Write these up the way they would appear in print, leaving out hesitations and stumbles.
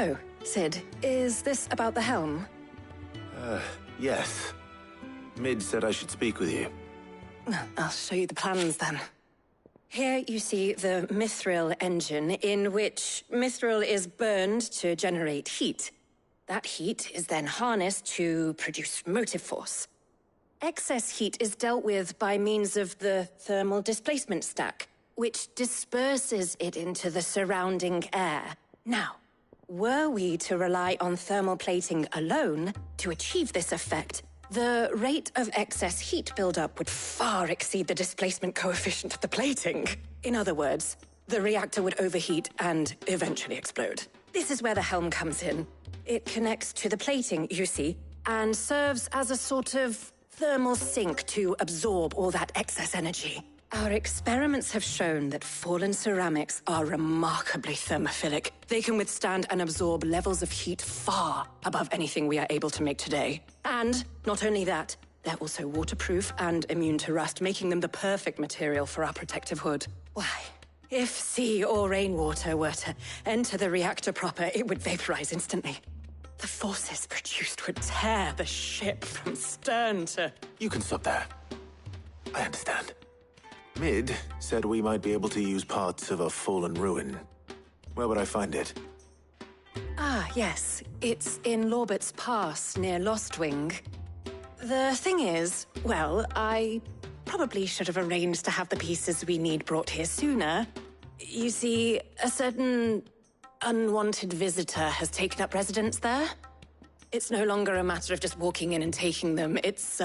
Oh, Sid, is this about the helm? Yes. Mid said I should speak with you. I'll show you the plans then. Here you see the mithril engine, in which mithril is burned to generate heat. That heat is then harnessed to produce motive force. Excess heat is dealt with by means of the thermal displacement stack, which disperses it into the surrounding air. Now, were we to rely on thermal plating alone to achieve this effect, the rate of excess heat buildup would far exceed the displacement coefficient of the plating. In other words, the reactor would overheat and eventually explode. This is where the helm comes in. It connects to the plating, you see, and serves as a sort of thermal sink to absorb all that excess energy. Our experiments have shown that fallen ceramics are remarkably thermophilic. They can withstand and absorb levels of heat far above anything we are able to make today. And not only that, they're also waterproof and immune to rust, making them the perfect material for our protective hood. Why, if sea or rainwater were to enter the reactor proper, it would vaporize instantly. The forces produced would tear the ship from stern to... You can stop there. I understand. Mid said we might be able to use parts of a fallen ruin. Where would I find it? Ah, yes. It's in Lorbert's Pass, near Lostwing. The thing is, well, I probably should have arranged to have the pieces we need brought here sooner. You see, a certain unwanted visitor has taken up residence there. It's no longer a matter of just walking in and taking them. It's,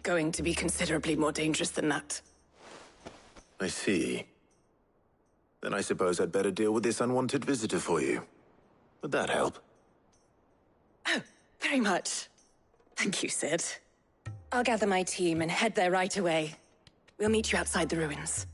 going to be considerably more dangerous than that. I see. Then I suppose I'd better deal with this unwanted visitor for you. Would that help? Oh, very much. Thank you, Sid. I'll gather my team and head there right away. We'll meet you outside the ruins.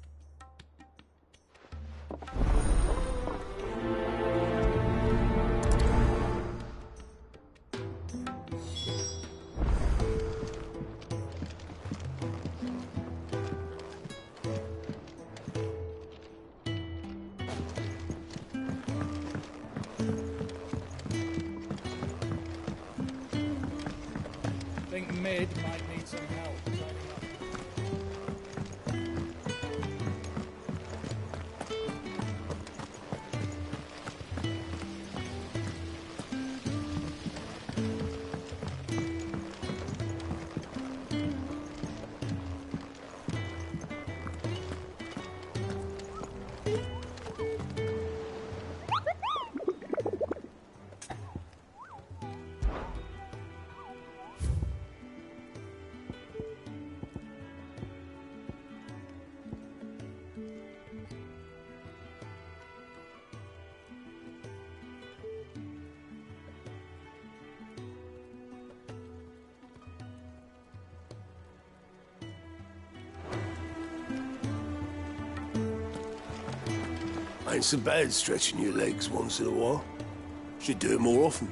I think Mid might need some help signing up. Ain't so bad stretching your legs once in a while. Should do it more often.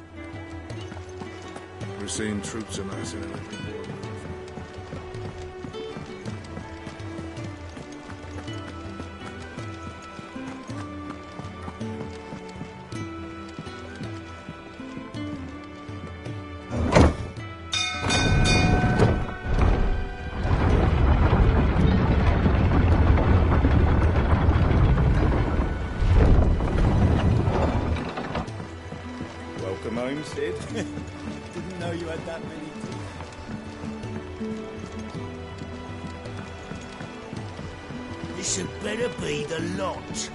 We're seeing troops amassing in every war move. Welcome home, Sid. Didn't know you had that many teeth. This had better be the lot.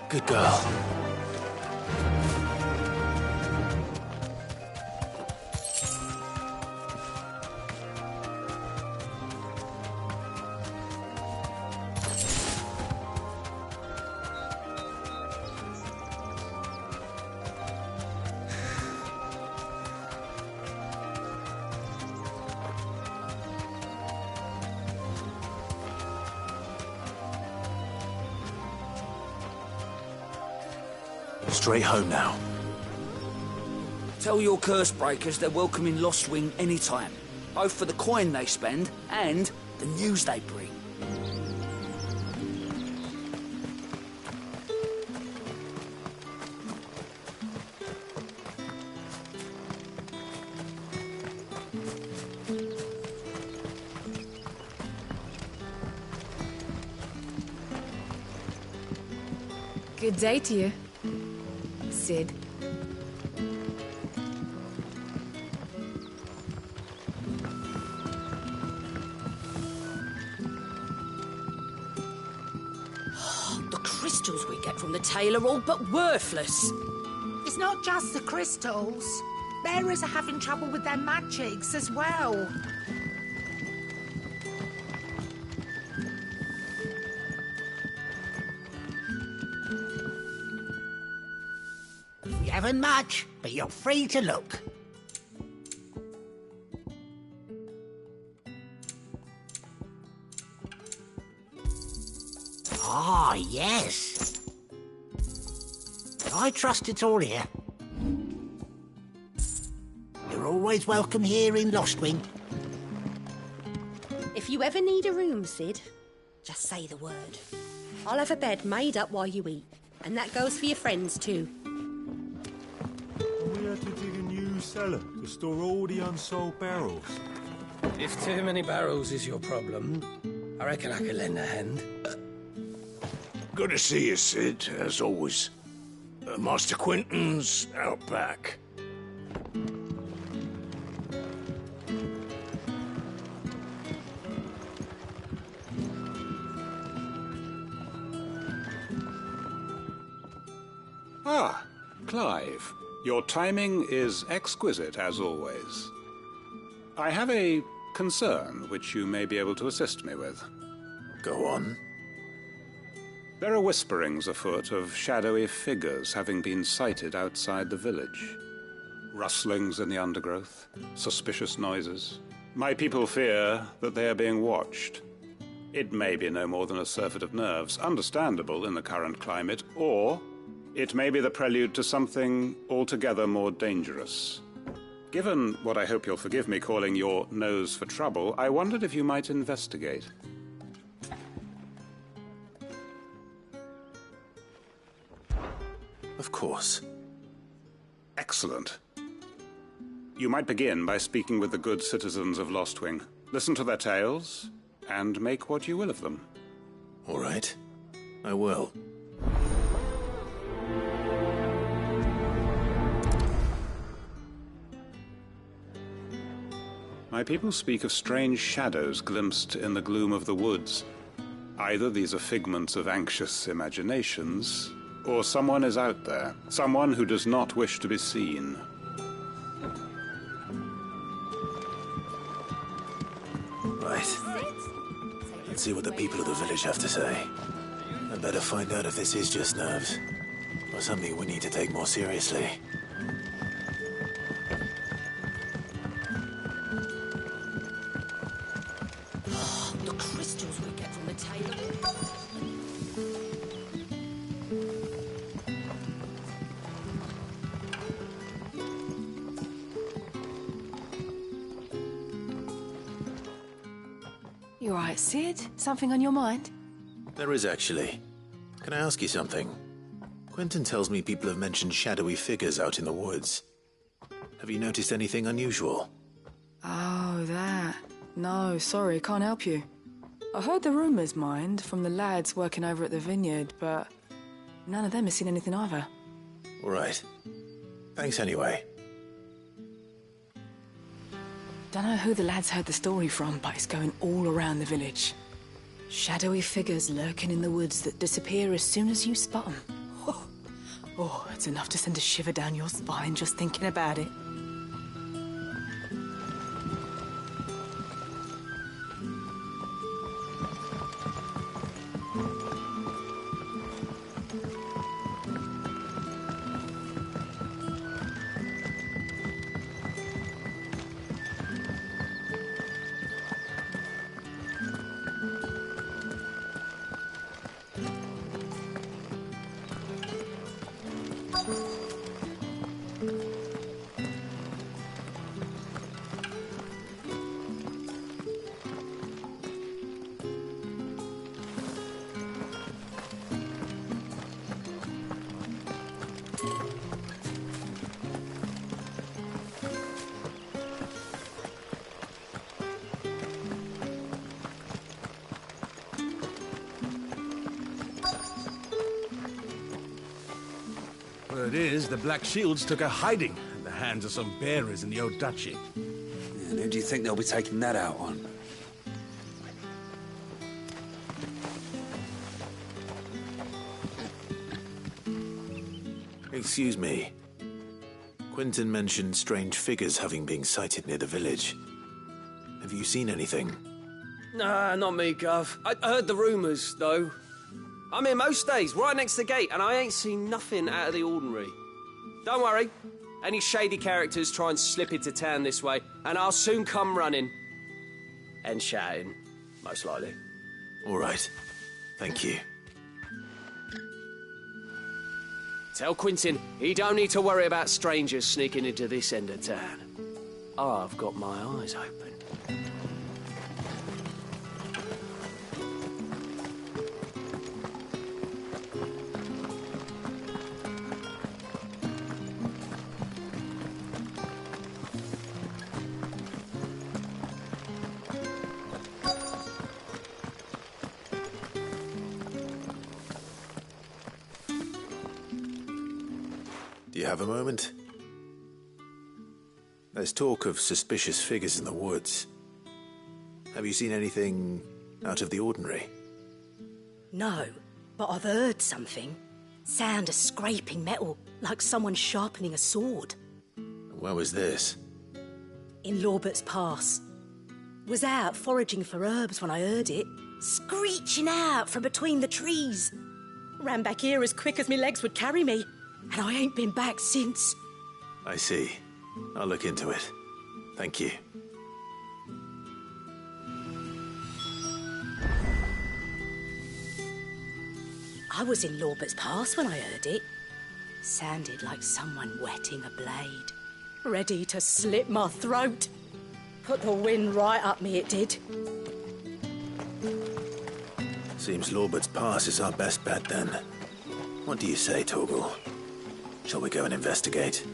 Good girl. Straight home now. Tell your curse breakers they're welcome in Lost Wing anytime. Both for the coin they spend and the news they bring. Good day to you, Sid. The crystals we get from the tail are all but worthless. It's not just the crystals. Bearers are having trouble with their magics as well. We haven't much, but you're free to look. Ah, yes. I trust it's all here. You're always welcome here in Lost Wing. If you ever need a room, Sid, just say the word. I'll have a bed made up while you eat. And that goes for your friends, too. We had to dig a new cellar to store all the unsold barrels. If too many barrels is your problem, I reckon I could lend a hand. Good to see you, Sid, as always. Master Quentin's out back. Ah, Clive. Your timing is exquisite, as always. I have a concern which you may be able to assist me with. Go on. There are whisperings afoot of shadowy figures having been sighted outside the village. Rustlings in the undergrowth, suspicious noises. My people fear that they are being watched. It may be no more than a surfeit of nerves, understandable in the current climate, or it may be the prelude to something altogether more dangerous. Given what I hope you'll forgive me calling your nose for trouble, I wondered if you might investigate. Of course. Excellent. You might begin by speaking with the good citizens of Lost Wing. Listen to their tales, and make what you will of them. All right. I will. My people speak of strange shadows glimpsed in the gloom of the woods. Either these are figments of anxious imaginations, or someone is out there, someone who does not wish to be seen. Right. Let's see what the people of the village have to say. I better find out if this is just nerves, or something we need to take more seriously. The crystals we get from the tail. You all right, Sid? Something on your mind? There is actually. Can I ask you something? Quentin tells me people have mentioned shadowy figures out in the woods. Have you noticed anything unusual? Oh, that. No, sorry, can't help you. I heard the rumours, mind, from the lads working over at the vineyard, but none of them has seen anything either. All right. Thanks anyway. Don't know who the lads heard the story from, but it's going all around the village. Shadowy figures lurking in the woods that disappear as soon as you spot them. Oh, it's enough to send a shiver down your spine just thinking about it. is, the Black Shields took a hiding in the hands of some bearers in the old duchy. And who do you think they'll be taking that out on? Excuse me. Quentin mentioned strange figures having been sighted near the village. Have you seen anything? Nah, not me, Gov. I heard the rumours, though. I'm here most days, right next to the gate, and I ain't seen nothing out of the ordinary. Don't worry. Any shady characters try and slip into town this way, and I'll soon come running. And shouting, most likely. All right. Thank you. Tell Quentin he don't need to worry about strangers sneaking into this end of town. I've got my eyes open. Do you have a moment? There's talk of suspicious figures in the woods. Have you seen anything out of the ordinary? No, but I've heard something. Sound of scraping metal, like someone sharpening a sword. Where was this? In Lorbert's Pass. Was out foraging for herbs when I heard it, screeching out from between the trees. Ran back here as quick as my legs would carry me, and I ain't been back since. I see. I'll look into it. Thank you. I was in Lorbert's Pass when I heard it. Sounded like someone whetting a blade, ready to slit my throat. Put the wind right up me, it did. Seems Lorbert's Pass is our best bet then. What do you say, Torgal? Shall we go and investigate?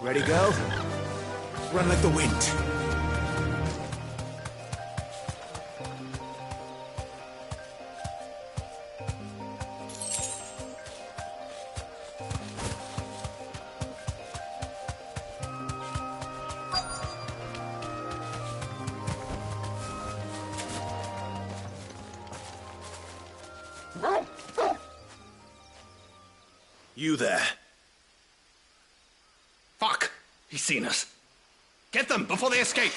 Ready, girl? Run like the wind. You there. Fuck! He's seen us. Get them before they escape!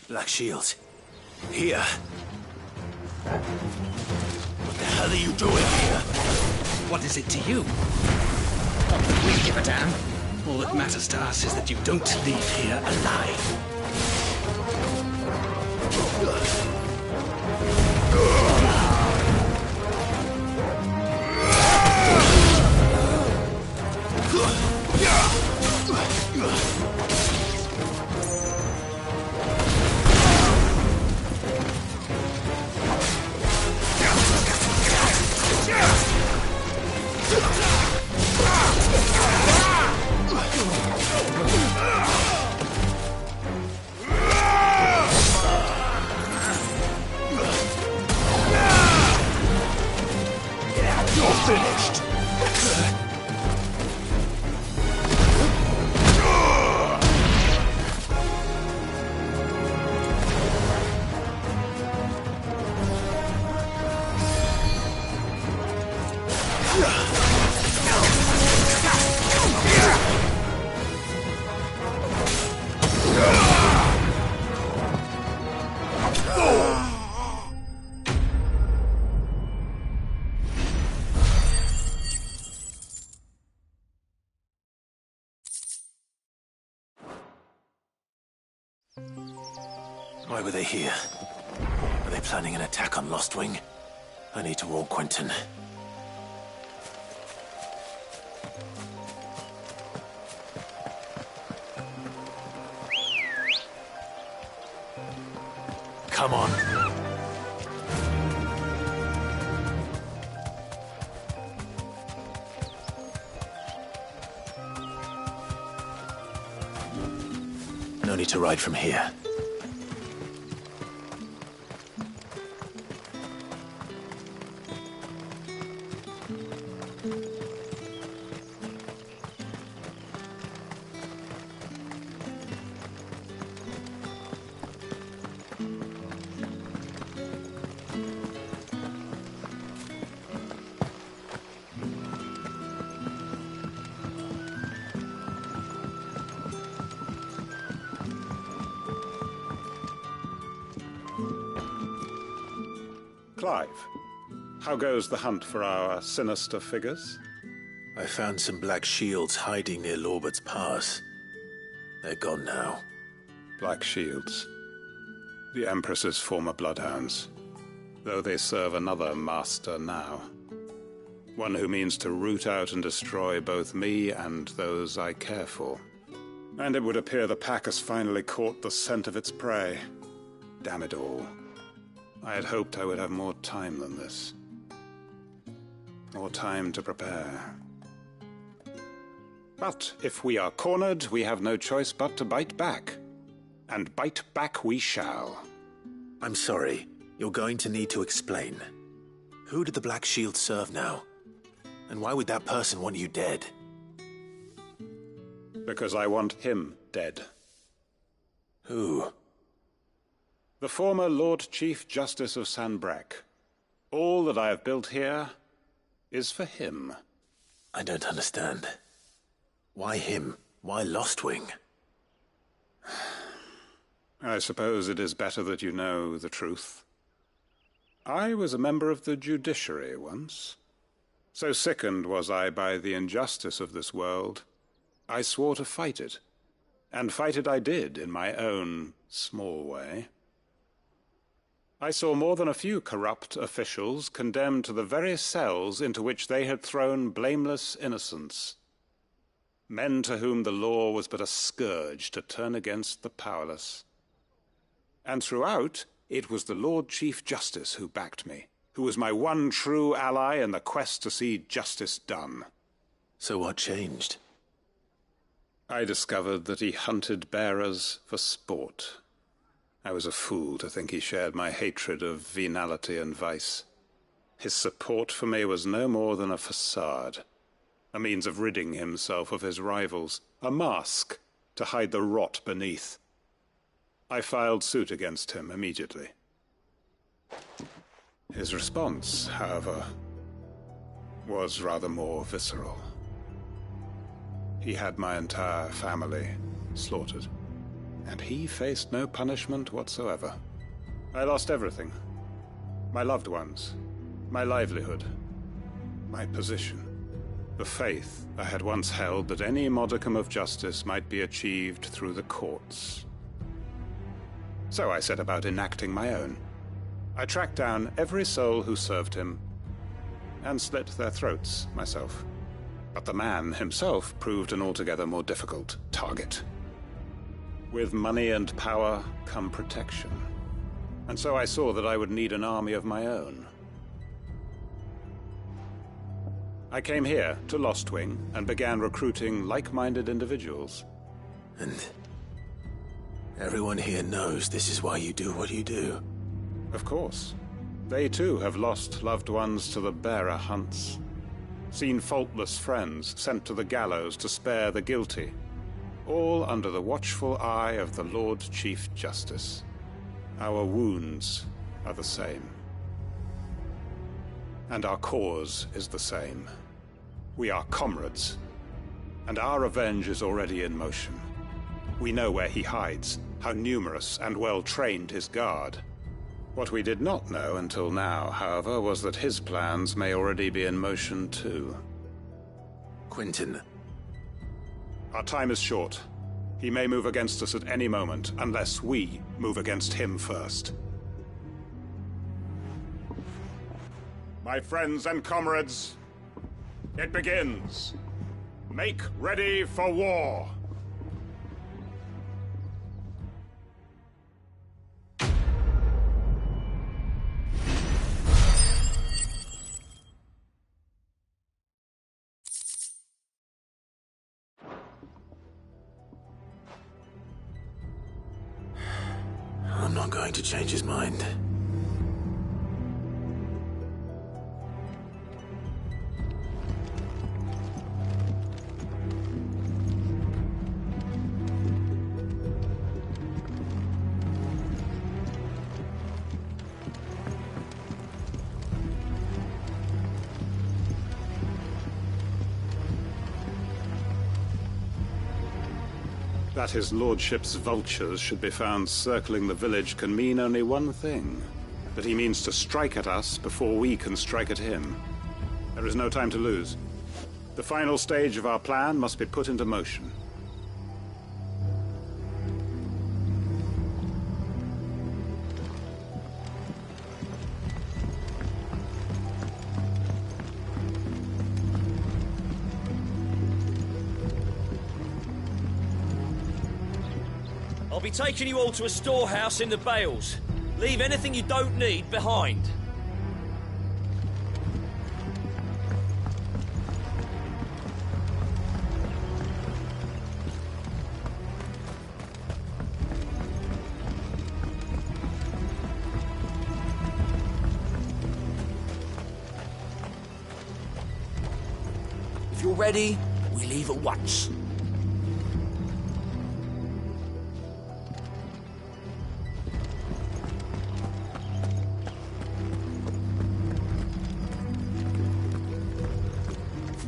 Black Shields. Here. What the hell are you doing here? What is it to you? Not that we give a damn. All that matters to us is that you don't leave here alive. Why were they here? Are they planning an attack on Lostwing? I need to warn Quentin. Come on. No need to ride from here. Clive, how goes the hunt for our sinister figures? I found some black shields hiding near Lorbert's Pass. They're gone now. Black shields. The Empress's former bloodhounds. Though they serve another master now. One who means to root out and destroy both me and those I care for. And it would appear the pack has finally caught the scent of its prey. Damn it all. I had hoped I would have more time than this. More time to prepare. But if we are cornered, we have no choice but to bite back. And bite back we shall. I'm sorry. You're going to need to explain. Who did the Black Shield serve now? And why would that person want you dead? Because I want him dead. Who? The former Lord Chief Justice of Sanbreque. All that I have built here is for him. I don't understand. Why him? Why Lostwing? I suppose it is better that you know the truth. I was a member of the judiciary once. So sickened was I by the injustice of this world, I swore to fight it. And fight it I did in my own small way. I saw more than a few corrupt officials condemned to the very cells into which they had thrown blameless innocents. Men to whom the law was but a scourge to turn against the powerless. And throughout, it was the Lord Chief Justice who backed me, who was my one true ally in the quest to see justice done. So what changed? I discovered that he hunted bearers for sport. I was a fool to think he shared my hatred of venality and vice. His support for me was no more than a facade, a means of ridding himself of his rivals, a mask to hide the rot beneath. I filed suit against him immediately. His response, however, was rather more visceral. He had my entire family slaughtered. And he faced no punishment whatsoever. I lost everything. My loved ones, my livelihood, my position, the faith I had once held that any modicum of justice might be achieved through the courts. So I set about enacting my own. I tracked down every soul who served him, and slit their throats myself. But the man himself proved an altogether more difficult target. With money and power come protection. And so I saw that I would need an army of my own. I came here to Lostwing and began recruiting like-minded individuals. And everyone here knows this is why you do what you do. Of course. They too have lost loved ones to the bearer hunts. Seen faultless friends sent to the gallows to spare the guilty. All under the watchful eye of the Lord Chief Justice. Our wounds are the same. And our cause is the same. We are comrades. And our revenge is already in motion. We know where he hides, how numerous and well-trained his guard. What we did not know until now, however, was that his plans may already be in motion too. Quentin. Our time is short. He may move against us at any moment, unless we move against him first. My friends and comrades, it begins. Make ready for war. not going to change his mind. That his lordship's vultures should be found circling the village can mean only one thing. That he means to strike at us before we can strike at him. There is no time to lose. The final stage of our plan must be put into motion. I'll be taking you all to a storehouse in the Bales. Leave anything you don't need behind. If you're ready, we leave at once.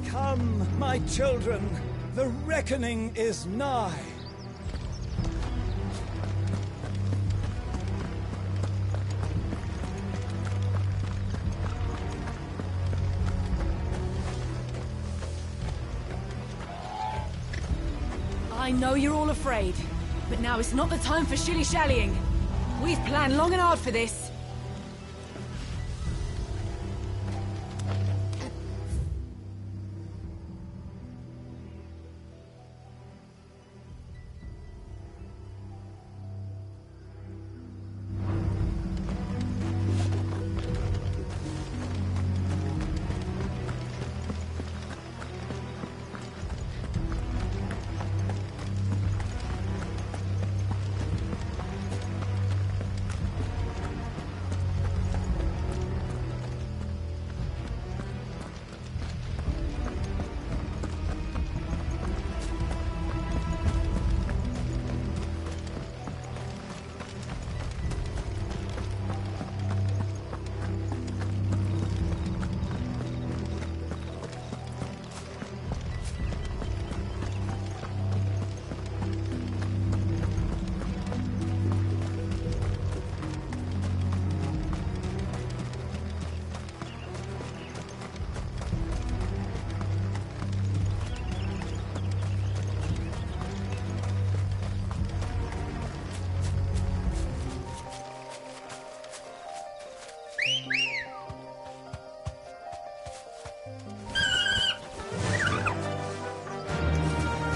Come, my children, the reckoning is nigh. I know you're all afraid, but now is not the time for shilly-shallying. We've planned long and hard for this.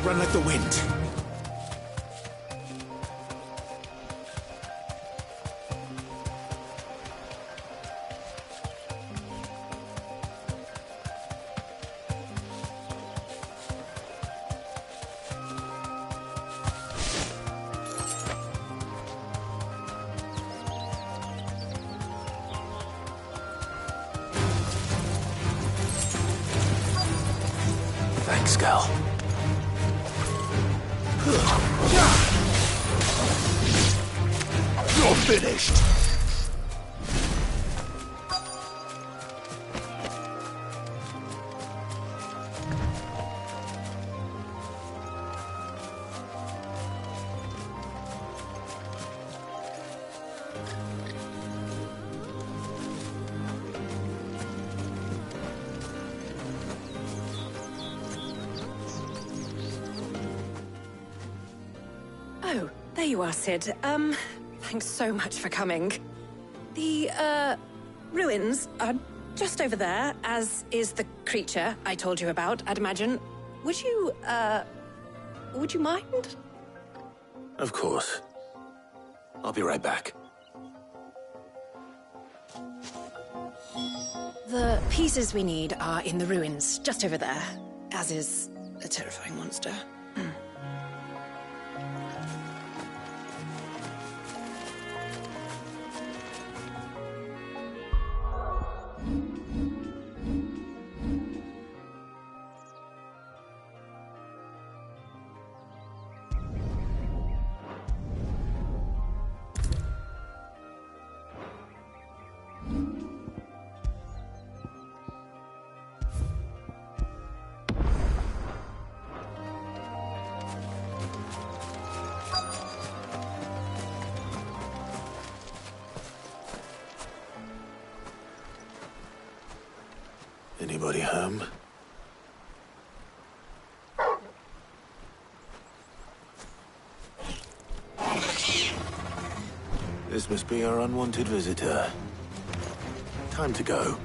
Run like the wind. Thanks, Gal. You're finished! Oh, there you are, Sid. Thanks so much for coming. The, ruins are just over there, as is the creature I told you about, I'd imagine. Would you mind? Of course. I'll be right back. The pieces we need are in the ruins, just over there, as is a terrifying monster. Anybody home? This must be our unwanted visitor. Time to go.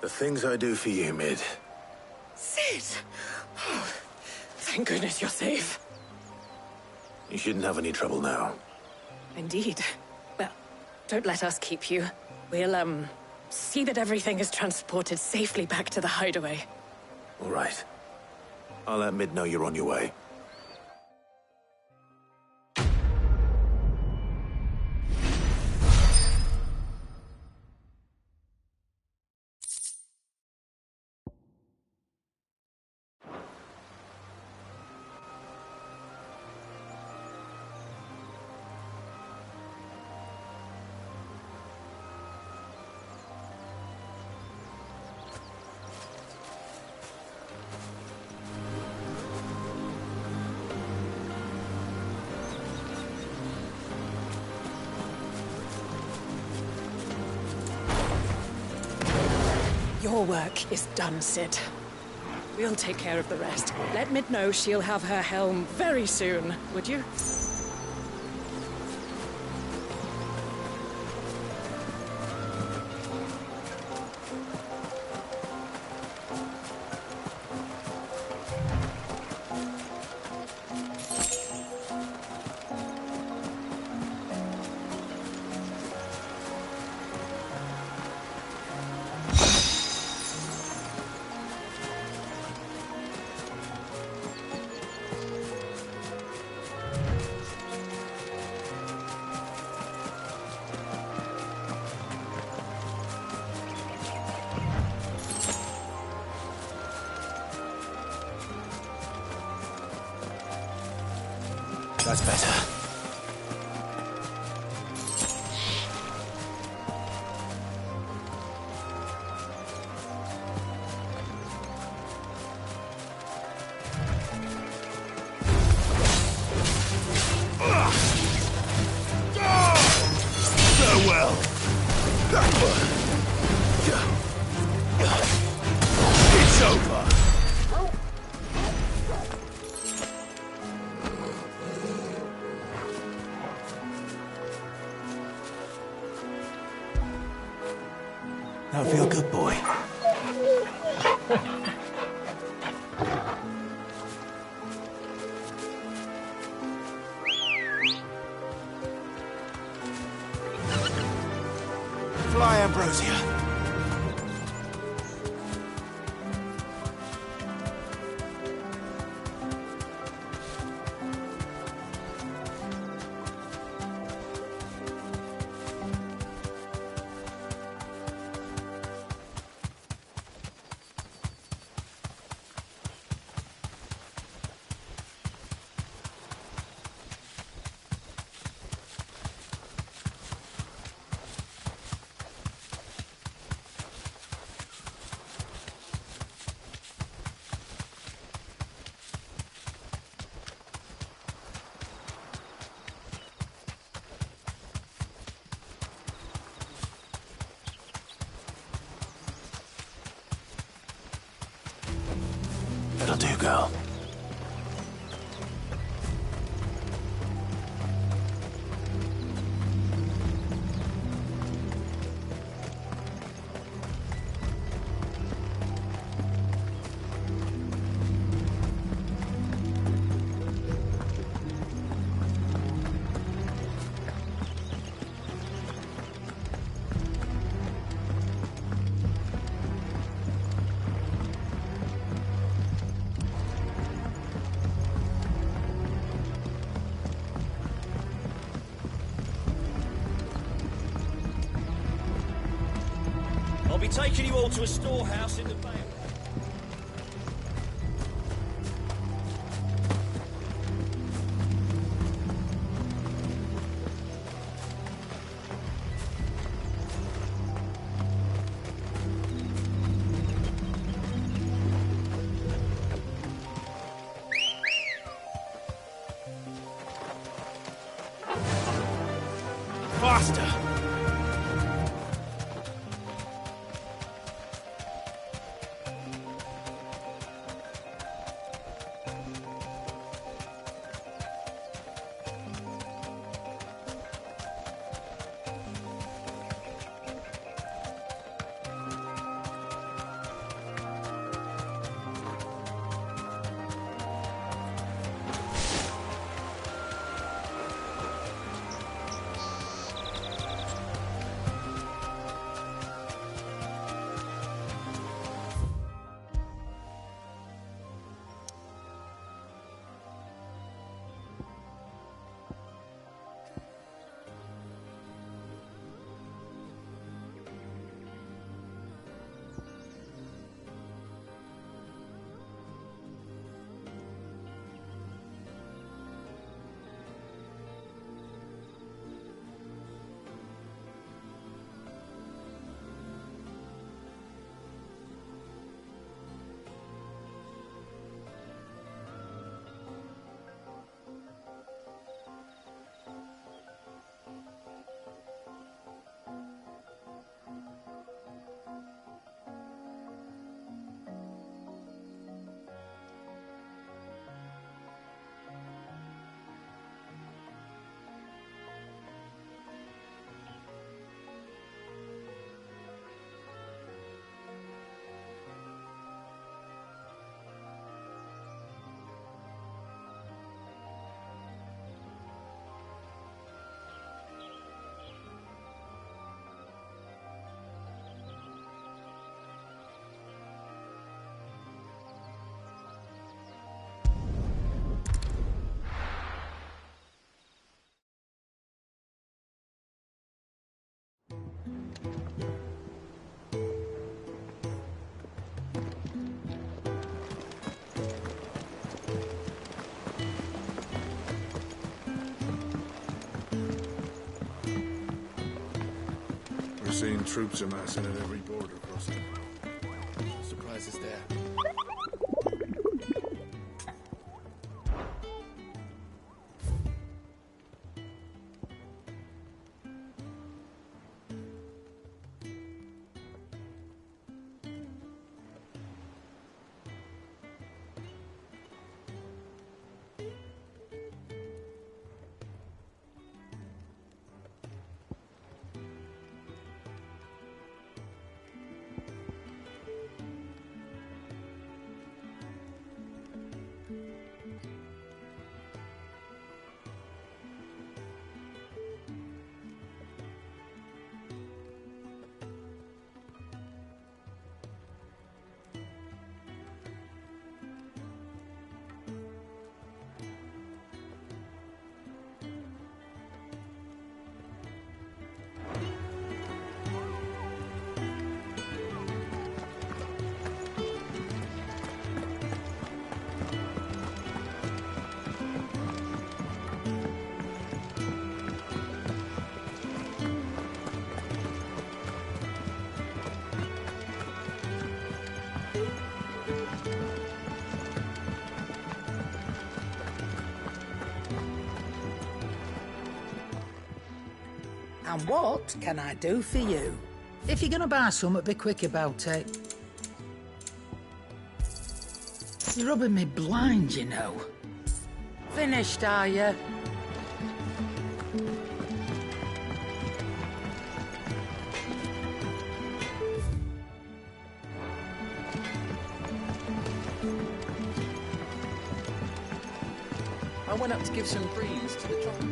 The things I do for you, Mid. Sid! Oh, thank goodness you're safe. You shouldn't have any trouble now. Indeed. Well, don't let us keep you. We'll, see that everything is transported safely back to the hideaway. All right. I'll let Mid know you're on your way. Your work is done, Sid. We'll take care of the rest. Let Mid know she'll have her helm very soon, would you? That's better. Farewell. It's over. Now feel good, boy. Fly, Ambrosia. I'll be taking you all to a storehouse in the Vale. Faster! We're seeing troops amassing at every border crossing. No surprises there. And what can I do for you? If you're gonna buy something, be quick about it. You're rubbing me blind, you know. Finished, are you? I went up to give some greens to the chocolate.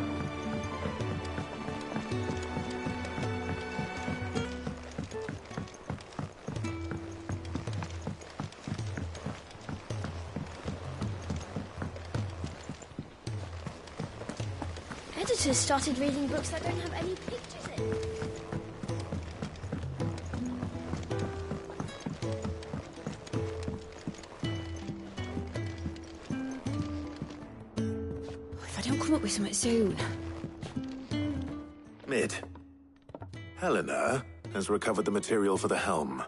Editors started reading books that don't have any pictures in. come up with something soon. Mid. Helena has recovered the material for the helm.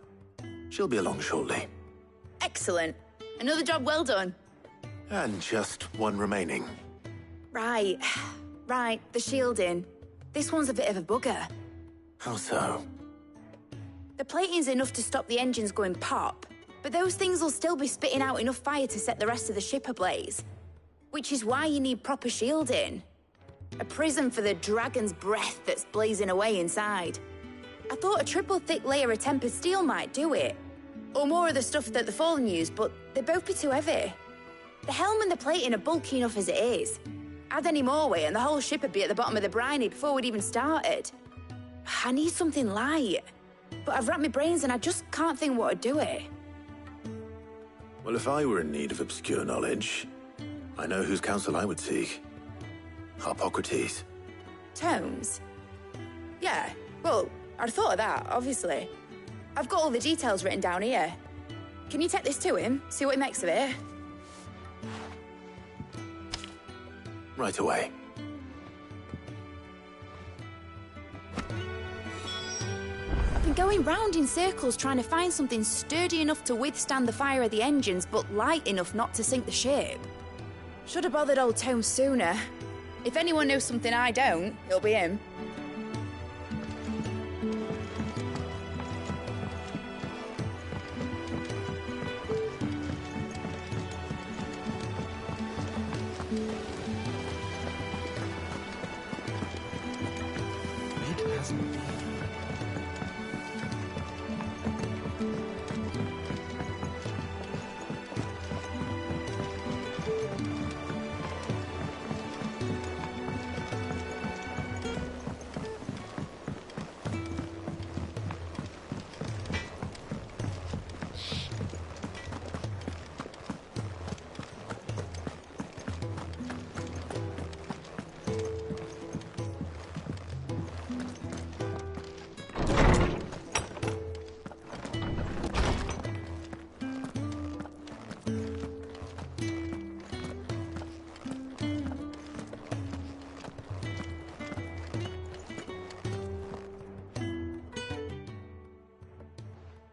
She'll be along shortly. Excellent. Another job well done. And just one remaining. Right. Right, the shielding. This one's a bit of a bugger. How so? The plating's enough to stop the engines going pop, but those things will still be spitting out enough fire to set the rest of the ship ablaze. Which is why you need proper shielding. A prison for the dragon's breath that's blazing away inside. I thought a triple thick layer of tempered steel might do it. Or more of the stuff that the Fallen use, but they'd both be too heavy. The helm and the plating are bulky enough as it is. Add any more weight and the whole ship would be at the bottom of the briny before we'd even started. I need something light. But I've racked my brains and I just can't think what would do it. Well, if I were in need of obscure knowledge, I know whose counsel I would seek. Harpocrates. Tomes? Yeah, well, I'd thought of that, obviously. I've got all the details written down here. Can you take this to him, see what he makes of it? Right away. I've been going round in circles trying to find something sturdy enough to withstand the fire of the engines, but light enough not to sink the ship. Should have bothered old Tome sooner. If anyone knows something I don't, it'll be him.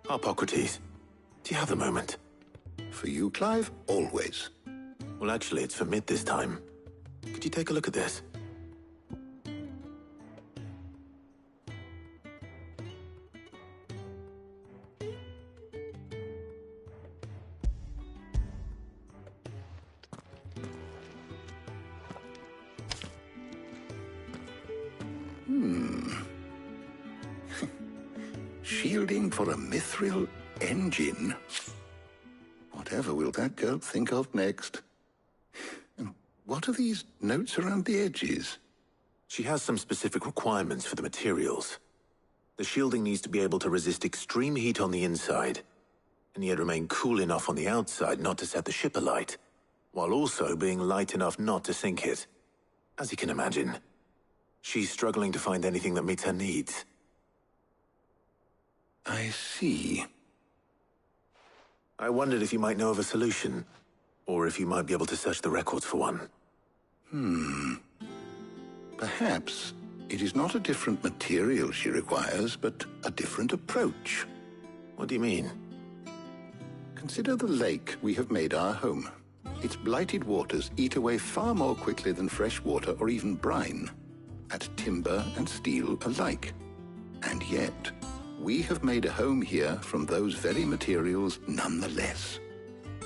Harpocrates, do you have a moment? For you, Clive? Always. Well, actually, it's for Mid this time. Could you take a look at this? Shielding for a mithril engine? Whatever will that girl think of next? And what are these notes around the edges? She has some specific requirements for the materials. The shielding needs to be able to resist extreme heat on the inside, and yet remain cool enough on the outside not to set the ship alight, while also being light enough not to sink it. As you can imagine, she's struggling to find anything that meets her needs. I see. I wondered if you might know of a solution, or if you might be able to search the records for one. Perhaps it is not a different material she requires, but a different approach. What do you mean? Consider the lake we have made our home. Its blighted waters eat away far more quickly than fresh water or even brine, at timber and steel alike. And yet, we have made a home here from those very materials nonetheless.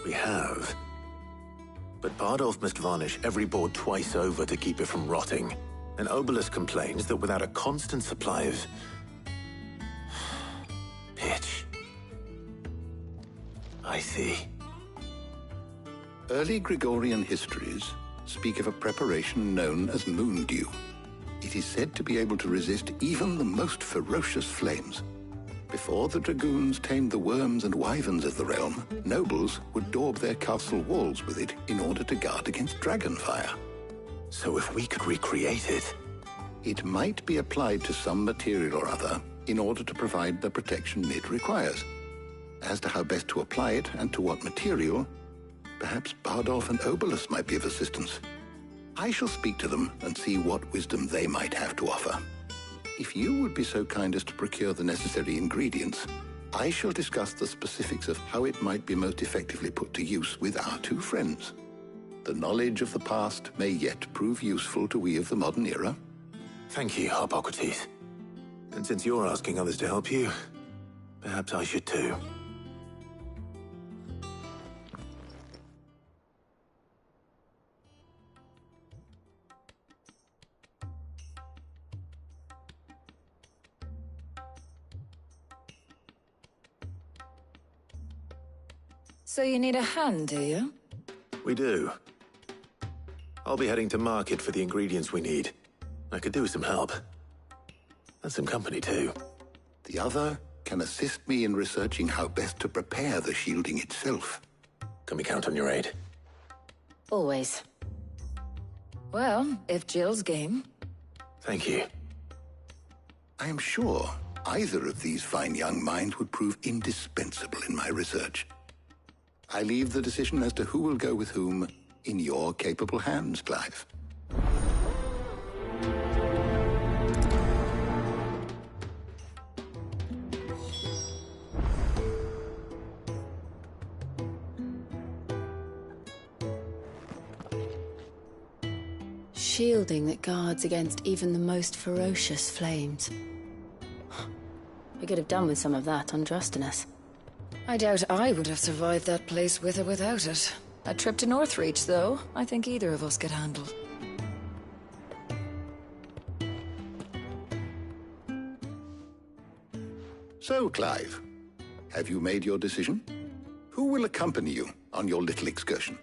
We have. But Bardolph must varnish every board twice over to keep it from rotting. And Obelus complains that without a constant supply of pitch. I see. Early Gregorian histories speak of a preparation known as moon dew. It is said to be able to resist even the most ferocious flames. Before the dragoons tamed the worms and wyverns of the realm, nobles would daub their castle walls with it in order to guard against dragon fire. So if we could recreate it... It might be applied to some material or other in order to provide the protection Mid requires. As to how best to apply it and to what material, perhaps Bardolph and Obelus might be of assistance. I shall speak to them and see what wisdom they might have to offer. If you would be so kind as to procure the necessary ingredients, I shall discuss the specifics of how it might be most effectively put to use with our two friends. The knowledge of the past may yet prove useful to we of the modern era. Thank you, Hippocrates. And since you're asking others to help you, perhaps I should too. So you need a hand, do you? We do. I'll be heading to market for the ingredients we need. I could do with some help. And some company, too. The other can assist me in researching how best to prepare the shielding itself. Can we count on your aid? Always. Well, if Jill's game. Thank you. I am sure either of these fine young minds would prove indispensable in my research. I leave the decision as to who will go with whom in your capable hands, Clive. Shielding that guards against even the most ferocious flames. We could have done with some of that on Drustinus. I doubt I would have survived that place with or without it. A trip to Northreach, though, I think either of us could handle. So, Clive, have you made your decision? Who will accompany you on your little excursion?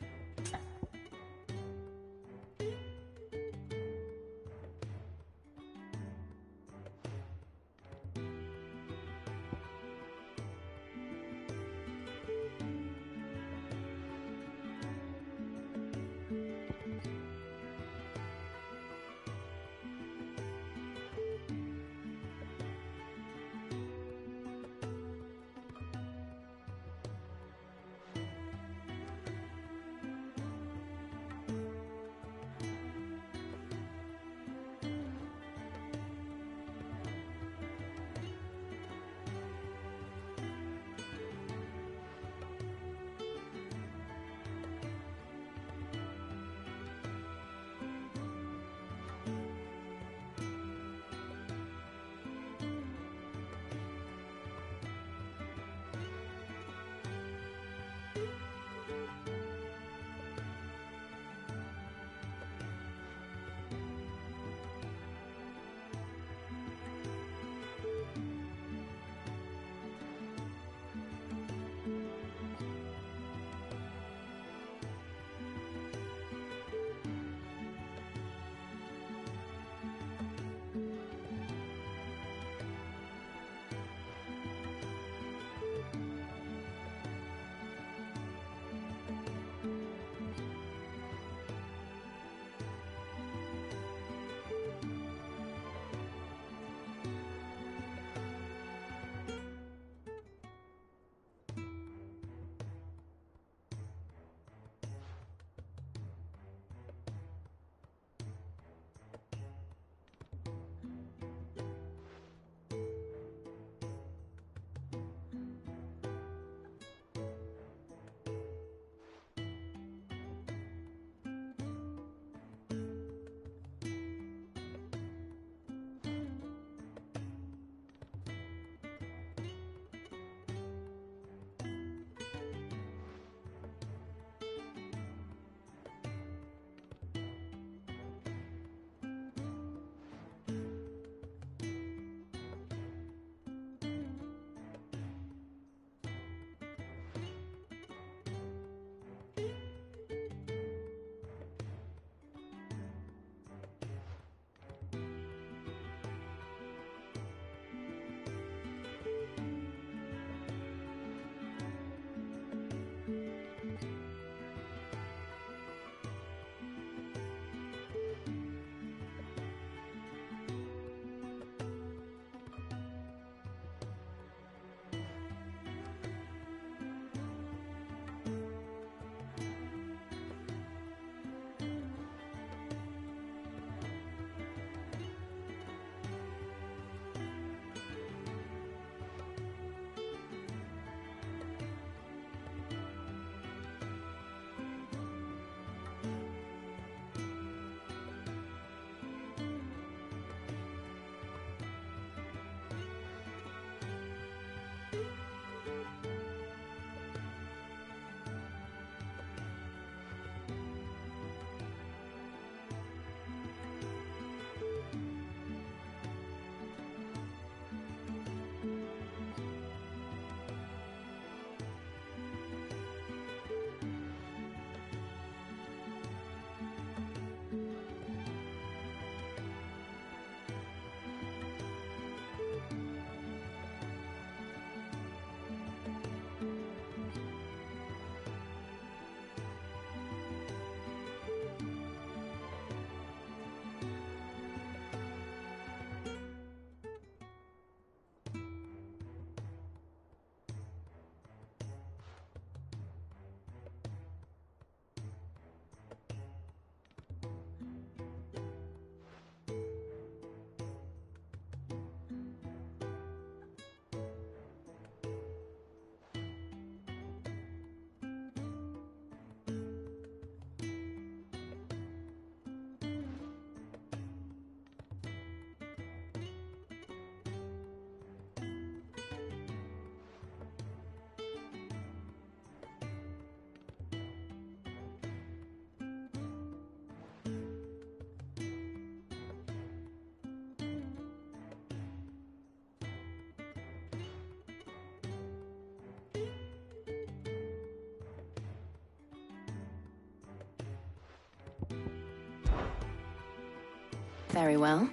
Very well.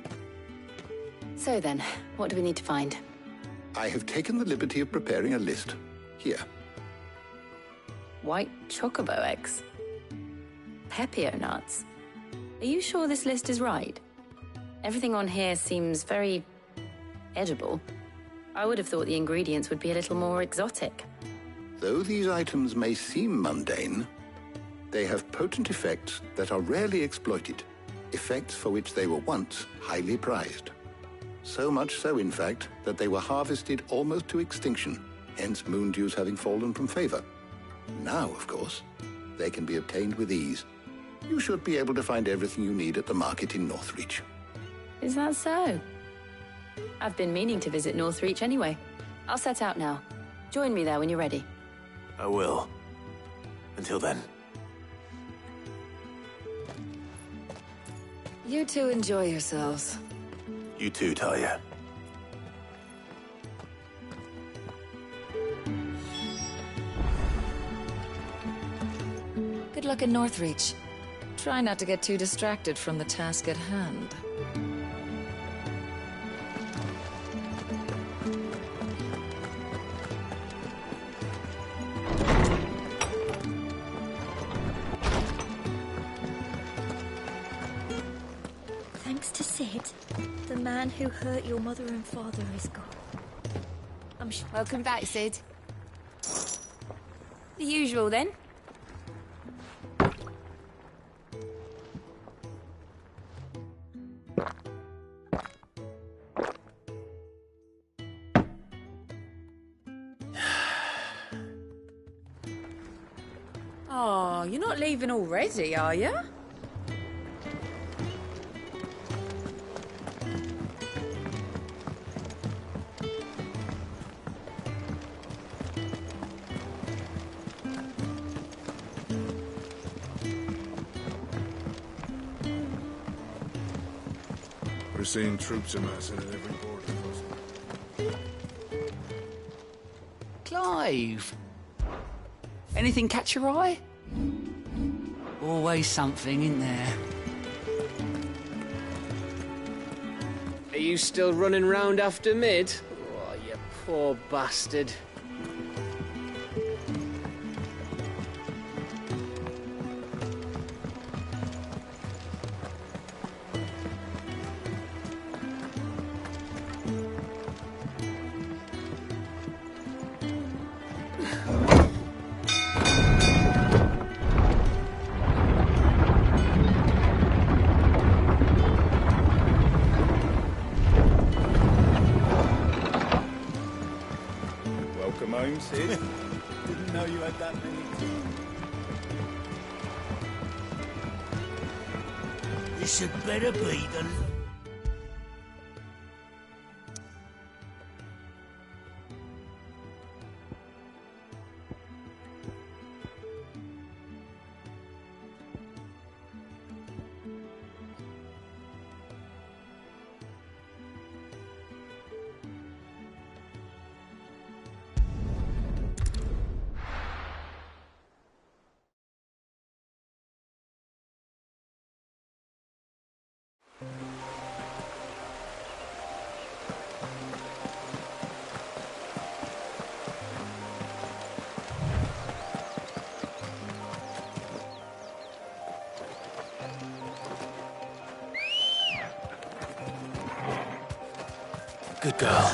So then, what do we need to find? I have taken the liberty of preparing a list. Here. White chocobo eggs. Pepio nuts. Are you sure this list is right? Everything on here seems very edible. I would have thought the ingredients would be a little more exotic. Though these items may seem mundane, they have potent effects that are rarely exploited, effects for which they were once highly prized. So much so, in fact, that they were harvested almost to extinction, hence moondews having fallen from favor. Now, of course, they can be obtained with ease. You should be able to find everything you need at the market in Northreach. Is that so? I've been meaning to visit Northreach anyway. I'll set out now. Join me there when you're ready. I will. Until then. You two enjoy yourselves. You too, Talia. Good luck in Northreach. Try not to get too distracted from the task at hand. Thanks to Sid, the man who hurt your mother and father is gone. Welcome back, Sid. The usual, then. Oh, you're not leaving already, are you? We're seeing troops amassing at every border crossing. Clive! Anything catch your eye? Always something, in there? Are you still running round after Mid? Oh, you poor bastard. Welcome home, Sid. Didn't know you had that many teeth. This had better be the... Good girl.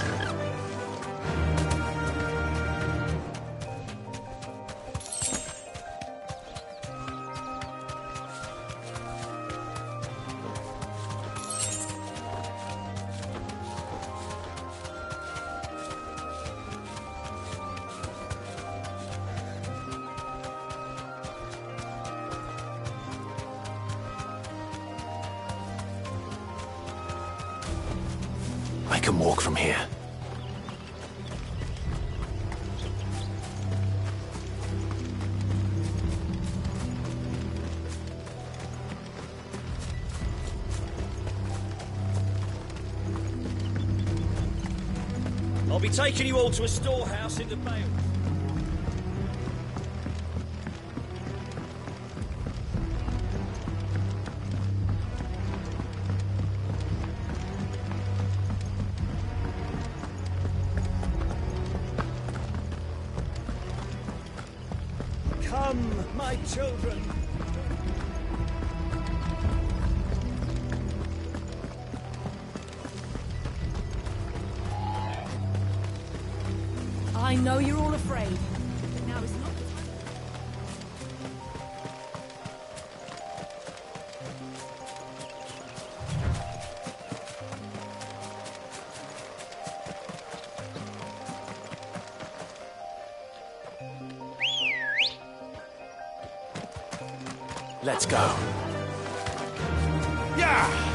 I can walk from here. I'll be taking you all to a storehouse in the Bales. Come, my children. I know you're all afraid. But now is not the time. Let's go. Yeah!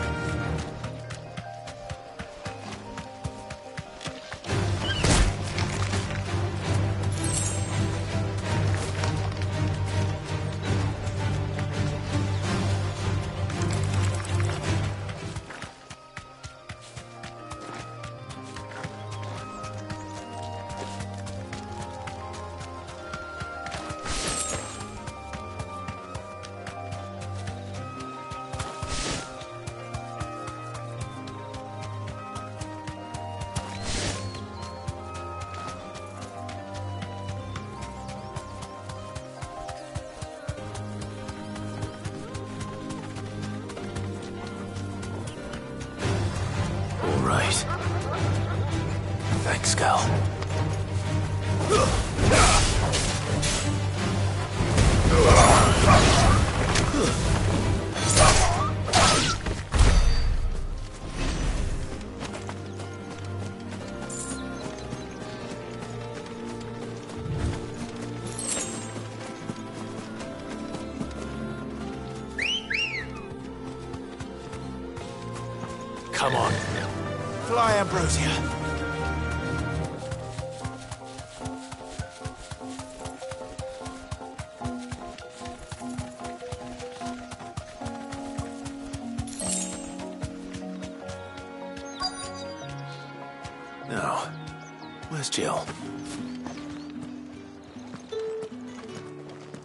Thanks, Cal. Come on. Fly, Ambrosia. Now, where's Jill?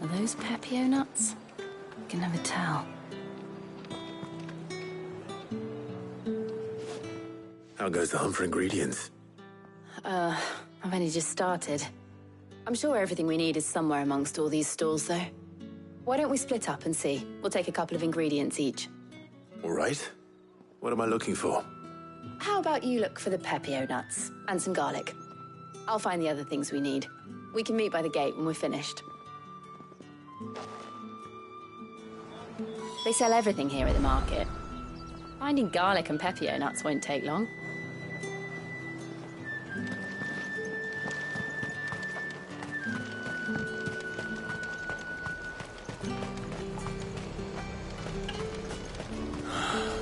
Are those Pepio nuts? I can never tell. How goes the hunt for ingredients? I've only just started. I'm sure everything we need is somewhere amongst all these stores, though. Why don't we split up and see? We'll take a couple of ingredients each. All right. What am I looking for? How about you look for the Pepio nuts and some garlic? I'll find the other things we need. We can meet by the gate when we're finished. They sell everything here at the market. Finding garlic and Pepio nuts won't take long.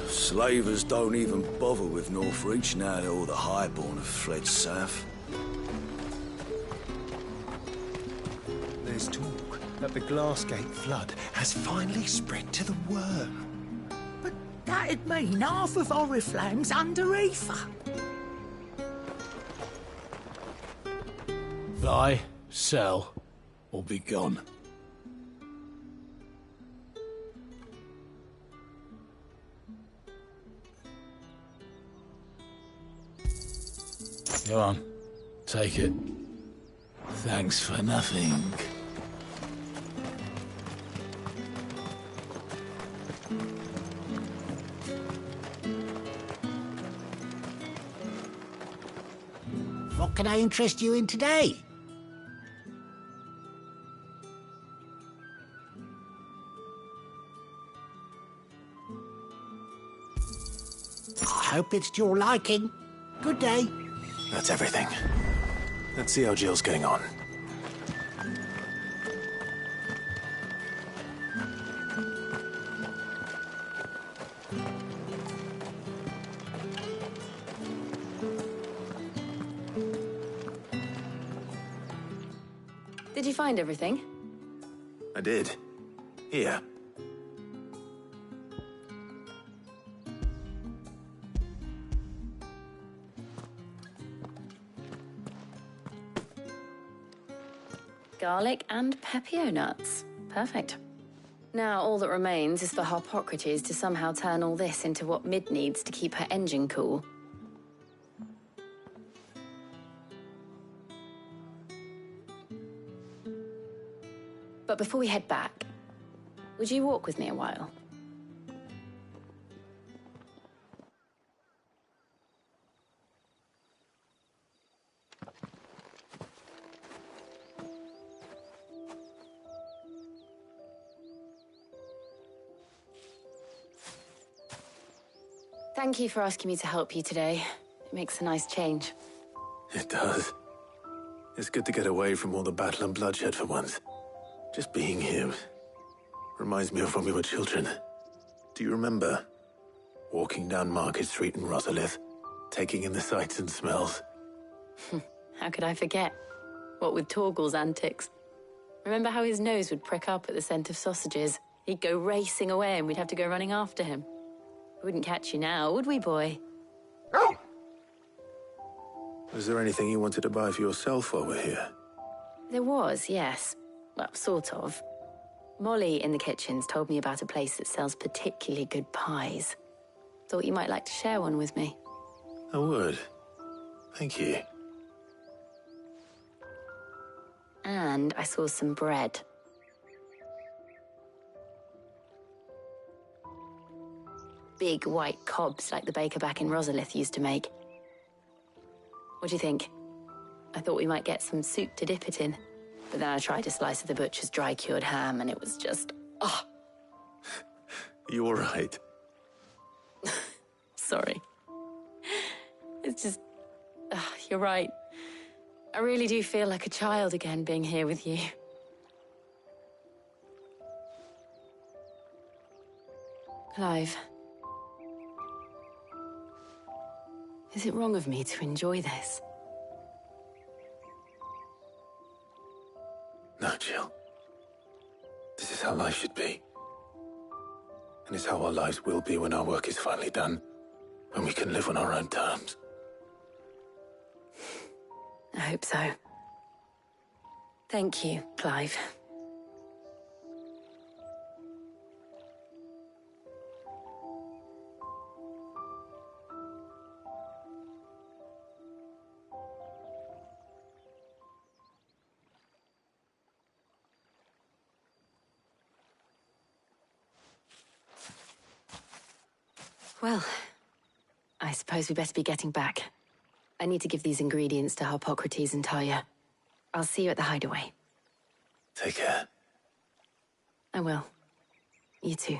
Slavers don't even bother with Northreach now that all the highborn have fled south. There's talk that the Glassgate flood has finally spread to the worm. But that'd mean half of Oriflamme's under Aoife. Buy, sell, or be gone. Go on, take it. Thanks for nothing. What can I interest you in today? I hope it's to your liking. Good day. That's everything. Let's see how Jill's getting on. Did you find everything? I did. Here. Garlic and Pepio nuts. Perfect. Now all that remains is for Harpocrates to somehow turn all this into what Mid needs to keep her engine cool. But before we head back, would you walk with me a while? Thank you for asking me to help you today. It makes a nice change. It does. It's good to get away from all the battle and bloodshed for once. Just being here reminds me of when we were children. Do you remember? Walking down Market Street in Rosalith, taking in the sights and smells. How could I forget? What with Torgal's antics. Remember how his nose would prick up at the scent of sausages? He'd go racing away and we'd have to go running after him. We wouldn't catch you now, would we, boy? Was there anything you wanted to buy for yourself while we're here? There was, yes. Well, sort of. Molly in the kitchens told me about a place that sells particularly good pies. Thought you might like to share one with me. I would. Thank you. And I saw some bread. Big white cobs like the baker back in Rosalith used to make. What do you think? I thought we might get some soup to dip it in. But then I tried a slice of the butcher's dry-cured ham and it was just... oh. You all right? Sorry. It's just... you're right. I really do feel like a child again being here with you. Clive. Is it wrong of me to enjoy this? No, Jill. This is how life should be. And it's how our lives will be when our work is finally done. When we can live on our own terms. I hope so. Thank you, Clive. Well, I suppose we best be getting back. I need to give these ingredients to Harpocrates and Talia. I'll see you at the hideaway. Take care. I will. You too.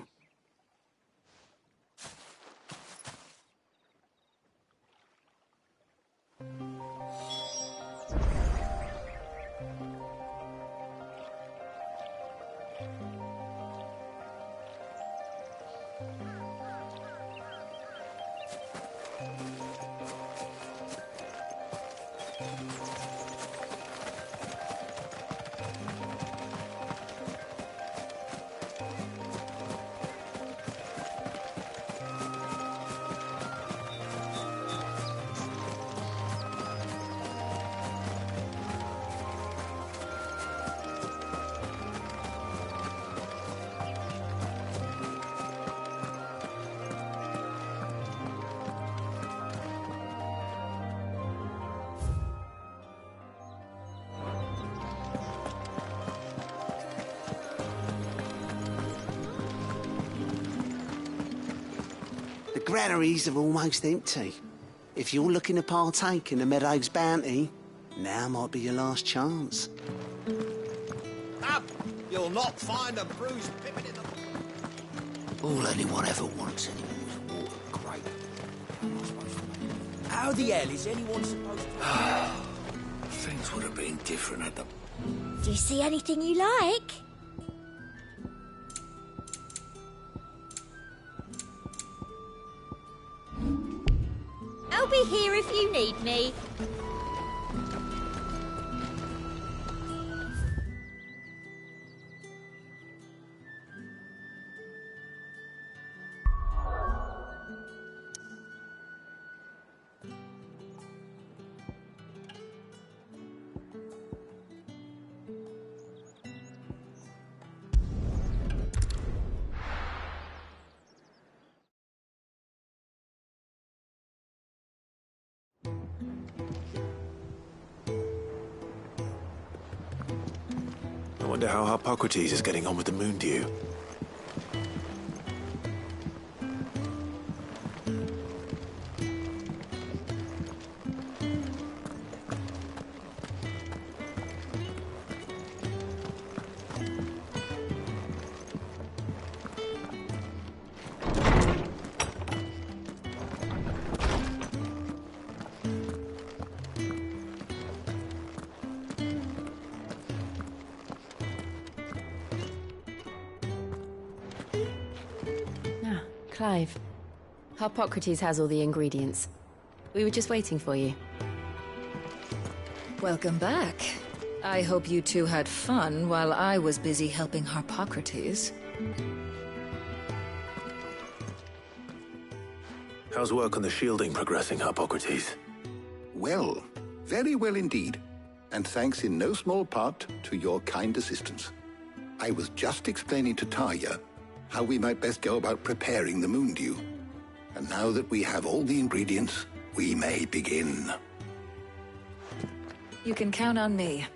The granaries are almost empty. If you're looking to partake in the meadow's bounty, now might be your last chance. Up! You'll not find a bruised pippin in the... All anyone ever wants anymore is water, great. How the hell is anyone supposed to... Things would have been different at the... Do you see anything you like? I'll be here if you need me. wonder how Harpocrates is getting on with the moon dew. Clive, Harpocrates has all the ingredients. We were just waiting for you. Welcome back. I hope you two had fun while I was busy helping Harpocrates. How's work on the shielding progressing, Harpocrates? Well, very well indeed. And thanks in no small part to your kind assistance. I was just explaining to Tarja how we might best go about preparing the moon dew. And now that we have all the ingredients, we may begin. You can count on me.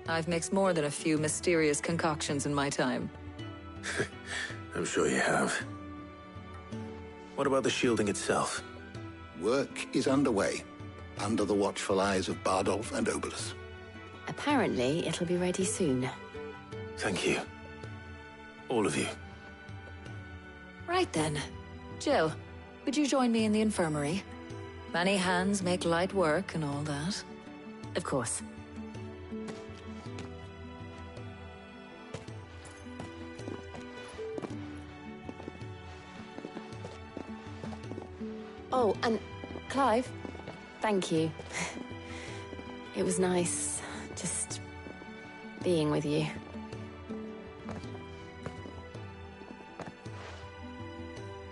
I've mixed more than a few mysterious concoctions in my time. I'm sure you have. What about the shielding itself? Work is underway, under the watchful eyes of Bardolph and Obolus. Apparently, it'll be ready soon. Thank you. All of you. Right then. Jill, would you join me in the infirmary? Many hands make light work and all that. Of course. Oh, and Clive, thank you. It was nice just being with you.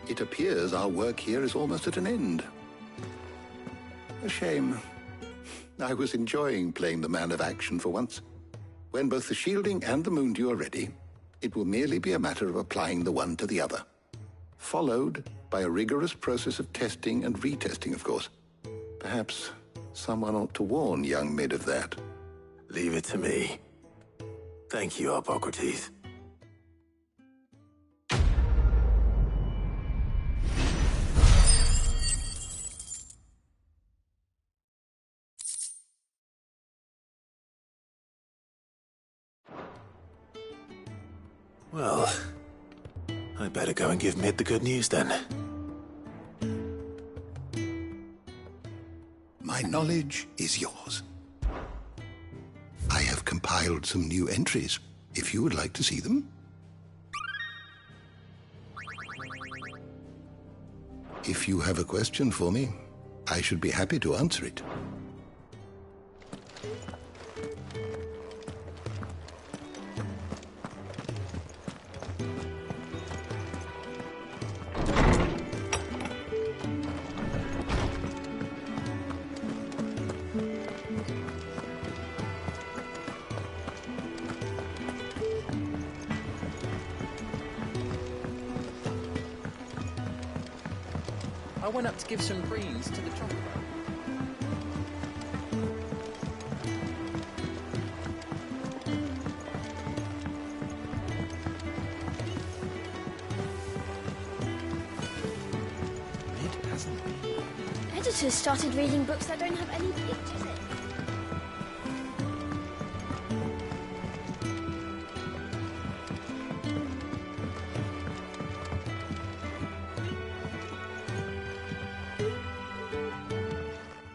It appears our work here is almost at an end. A shame. I was enjoying playing the man of action for once. When both the shielding and the moon dew are ready, it will merely be a matter of applying the one to the other. Followed by a rigorous process of testing and retesting, of course. Perhaps someone ought to warn young Mid of that. Leave it to me. Thank you, Harpocrates. Well, I better go and give Mid the good news then. My knowledge is yours. I have compiled some new entries, if you would like to see them. If you have a question for me, I should be happy to answer it. I went up to give some greens to the chocolate. Editors started reading books that don't have any pictures in.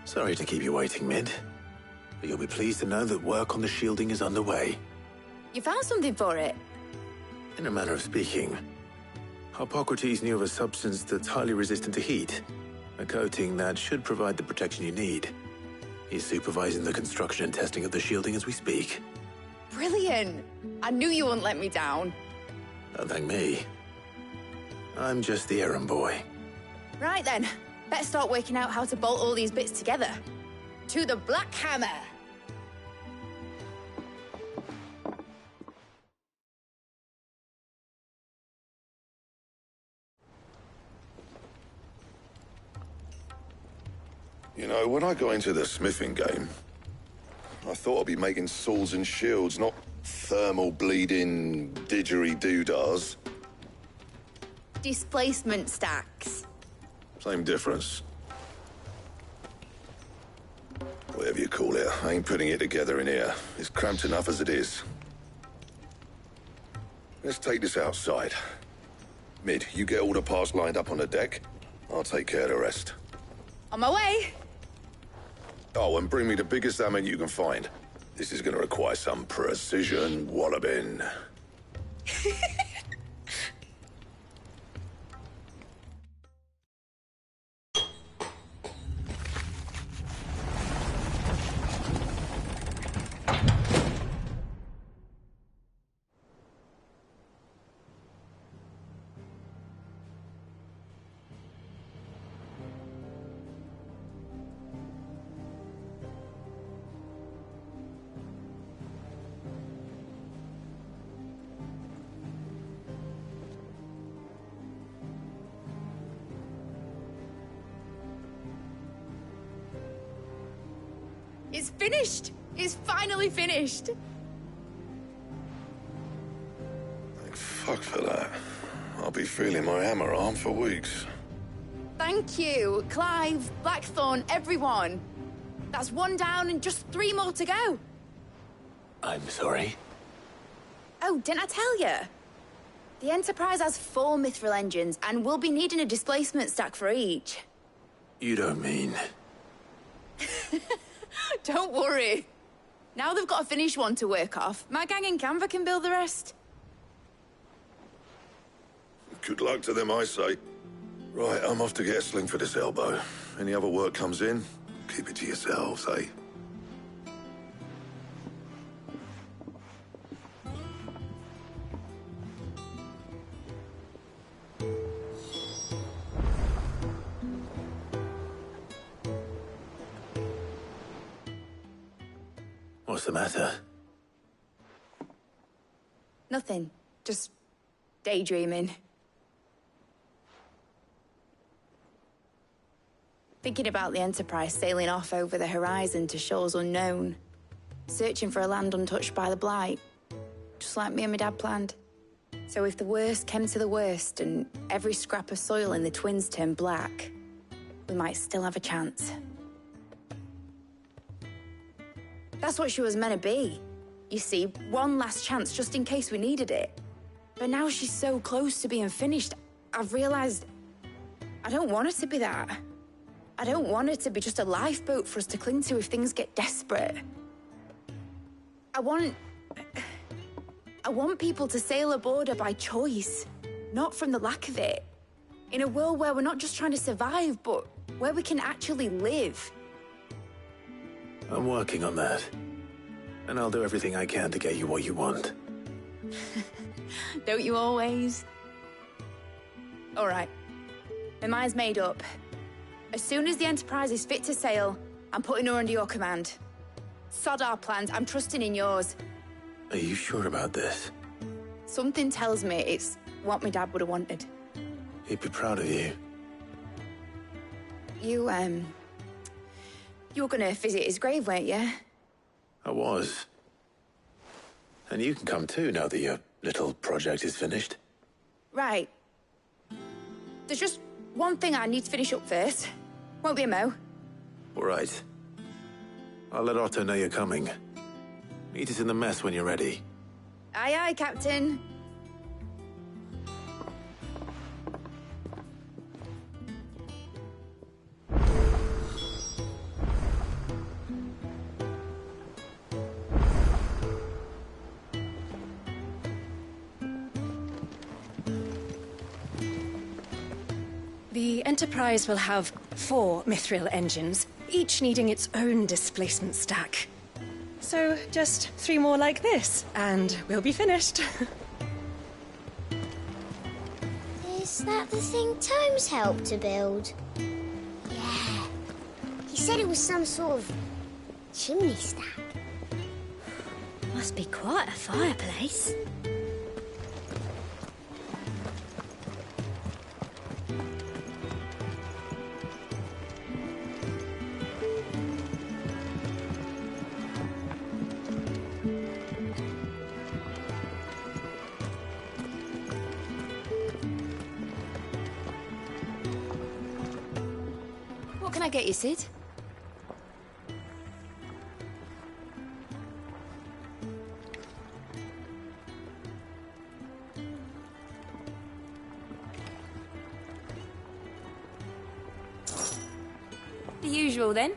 Sorry to keep you waiting, Mid. But you'll be pleased to know that work on the shielding is underway. You found something for it? In a manner of speaking, Harpocrates knew of a substance that's highly resistant to heat. A coating that should provide the protection you need. He's supervising the construction and testing of the shielding as we speak. Brilliant! I knew you wouldn't let me down. Don't thank me. I'm just the errand boy. Right then, better start working out how to bolt all these bits together. To the Black Hammer! You know, when I got into the smithing game, I thought I'd be making swords and shields, not thermal bleeding didgeridoo-dahs. Displacement stacks. Same difference. Whatever you call it, I ain't putting it together in here. It's cramped enough as it is. Let's take this outside. Mid, you get all the parts lined up on the deck. I'll take care of the rest. On my way. Oh, and bring me the biggest hammer you can find. This is gonna require some precision walloping. It's finished! It's finally finished! Thank fuck for that. I'll be feeling my hammer arm for weeks. Thank you, Clive, Blackthorn, everyone. That's one down and just 3 more to go. I'm sorry. Oh, didn't I tell you? The Enterprise has 4 mithril engines, and we'll be needing a displacement stack for each. You don't mean... Don't worry. Now they've got a finished one to work off, my gang in Canva can build the rest. Good luck to them, I say. Right, I'm off to get a sling for this elbow. Any other work comes in, keep it to yourselves, eh? What's the matter? Nothing. Just daydreaming. Thinking about the Enterprise sailing off over the horizon to shores unknown. Searching for a land untouched by the Blight. Just like me and my dad planned. So if the worst came to the worst and every scrap of soil in the Twins turned black, we might still have a chance. That's what she was meant to be. You see, one last chance just in case we needed it. But now she's so close to being finished, I've realized I don't want her to be that. I don't want her to be just a lifeboat for us to cling to if things get desperate. I want people to sail aboard her by choice, not from the lack of it. In a world where we're not just trying to survive, but where we can actually live. I'm working on that. And I'll do everything I can to get you what you want. Don't you always? All right. My mind's made up. As soon as the Enterprise is fit to sail, I'm putting her under your command. Sod our plans, I'm trusting in yours. Are you sure about this? Something tells me it's what my dad would have wanted. He'd be proud of you. You were gonna visit his grave, weren't you? I was. And you can come too now that your little project is finished. Right. There's just one thing I need to finish up first. Won't be a mo. All right. I'll let Otto know you're coming. Meet us in the mess when you're ready. Aye, aye, Captain. The Enterprise will have 4 mithril engines, each needing its own displacement stack. So just 3 more like this, and we'll be finished. Is that the thing Tomes helped to build? Yeah. He said it was some sort of chimney stack. Must be quite a fireplace. I get you, Sid? The usual, then.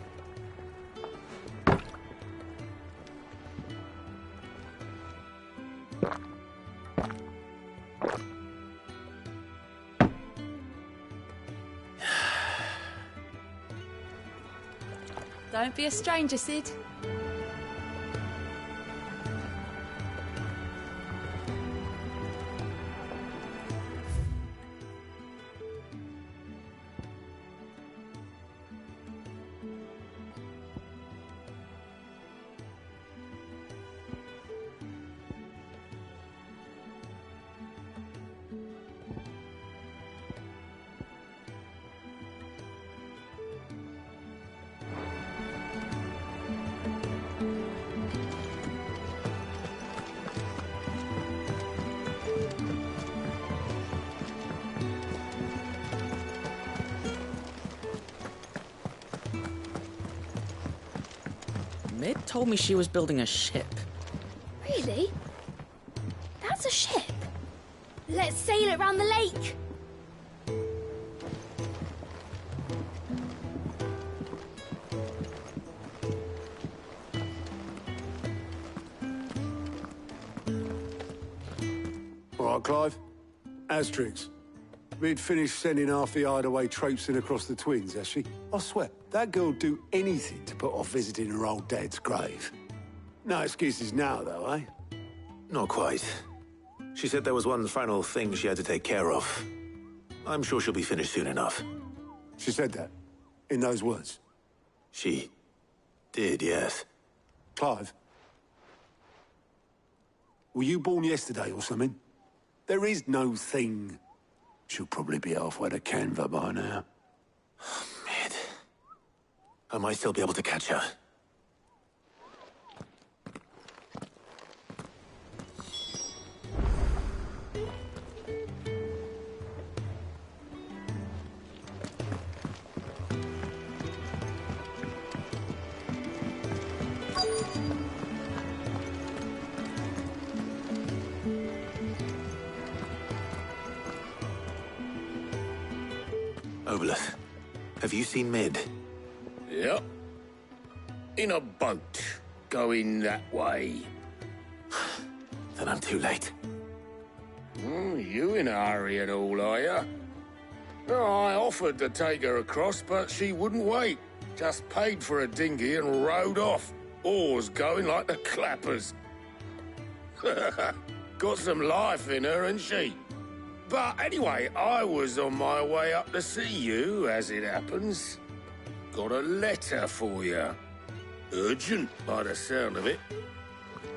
Don't be a stranger, Sid. Mid told me she was building a ship. Really? That's a ship. Let's sail it round the lake. All right, Clive. Asterix. We'd finished sending half the hideaway traipsing across the twins, has she? I swear, that girl'd do anything to put off visiting her old dad's grave. No excuses now, though, eh? Not quite. She said there was one final thing she had to take care of. I'm sure she'll be finished soon enough. She said that? In those words? She did, yes. Clive? Were you born yesterday or something? There is no thing. She'll probably be halfway to Canva by now. Mid. I might still be able to catch her. Obolus, have you seen Mid? Yep. In a boat, going that way. Then I'm too late. You in a hurry and all, are you? No, I offered to take her across, but she wouldn't wait. Just paid for a dinghy and rowed off. Oars going like the clappers. Got some life in her, ain't she? But anyway, I was on my way up to see you, as it happens. Got a letter for you. Urgent, by the sound of it.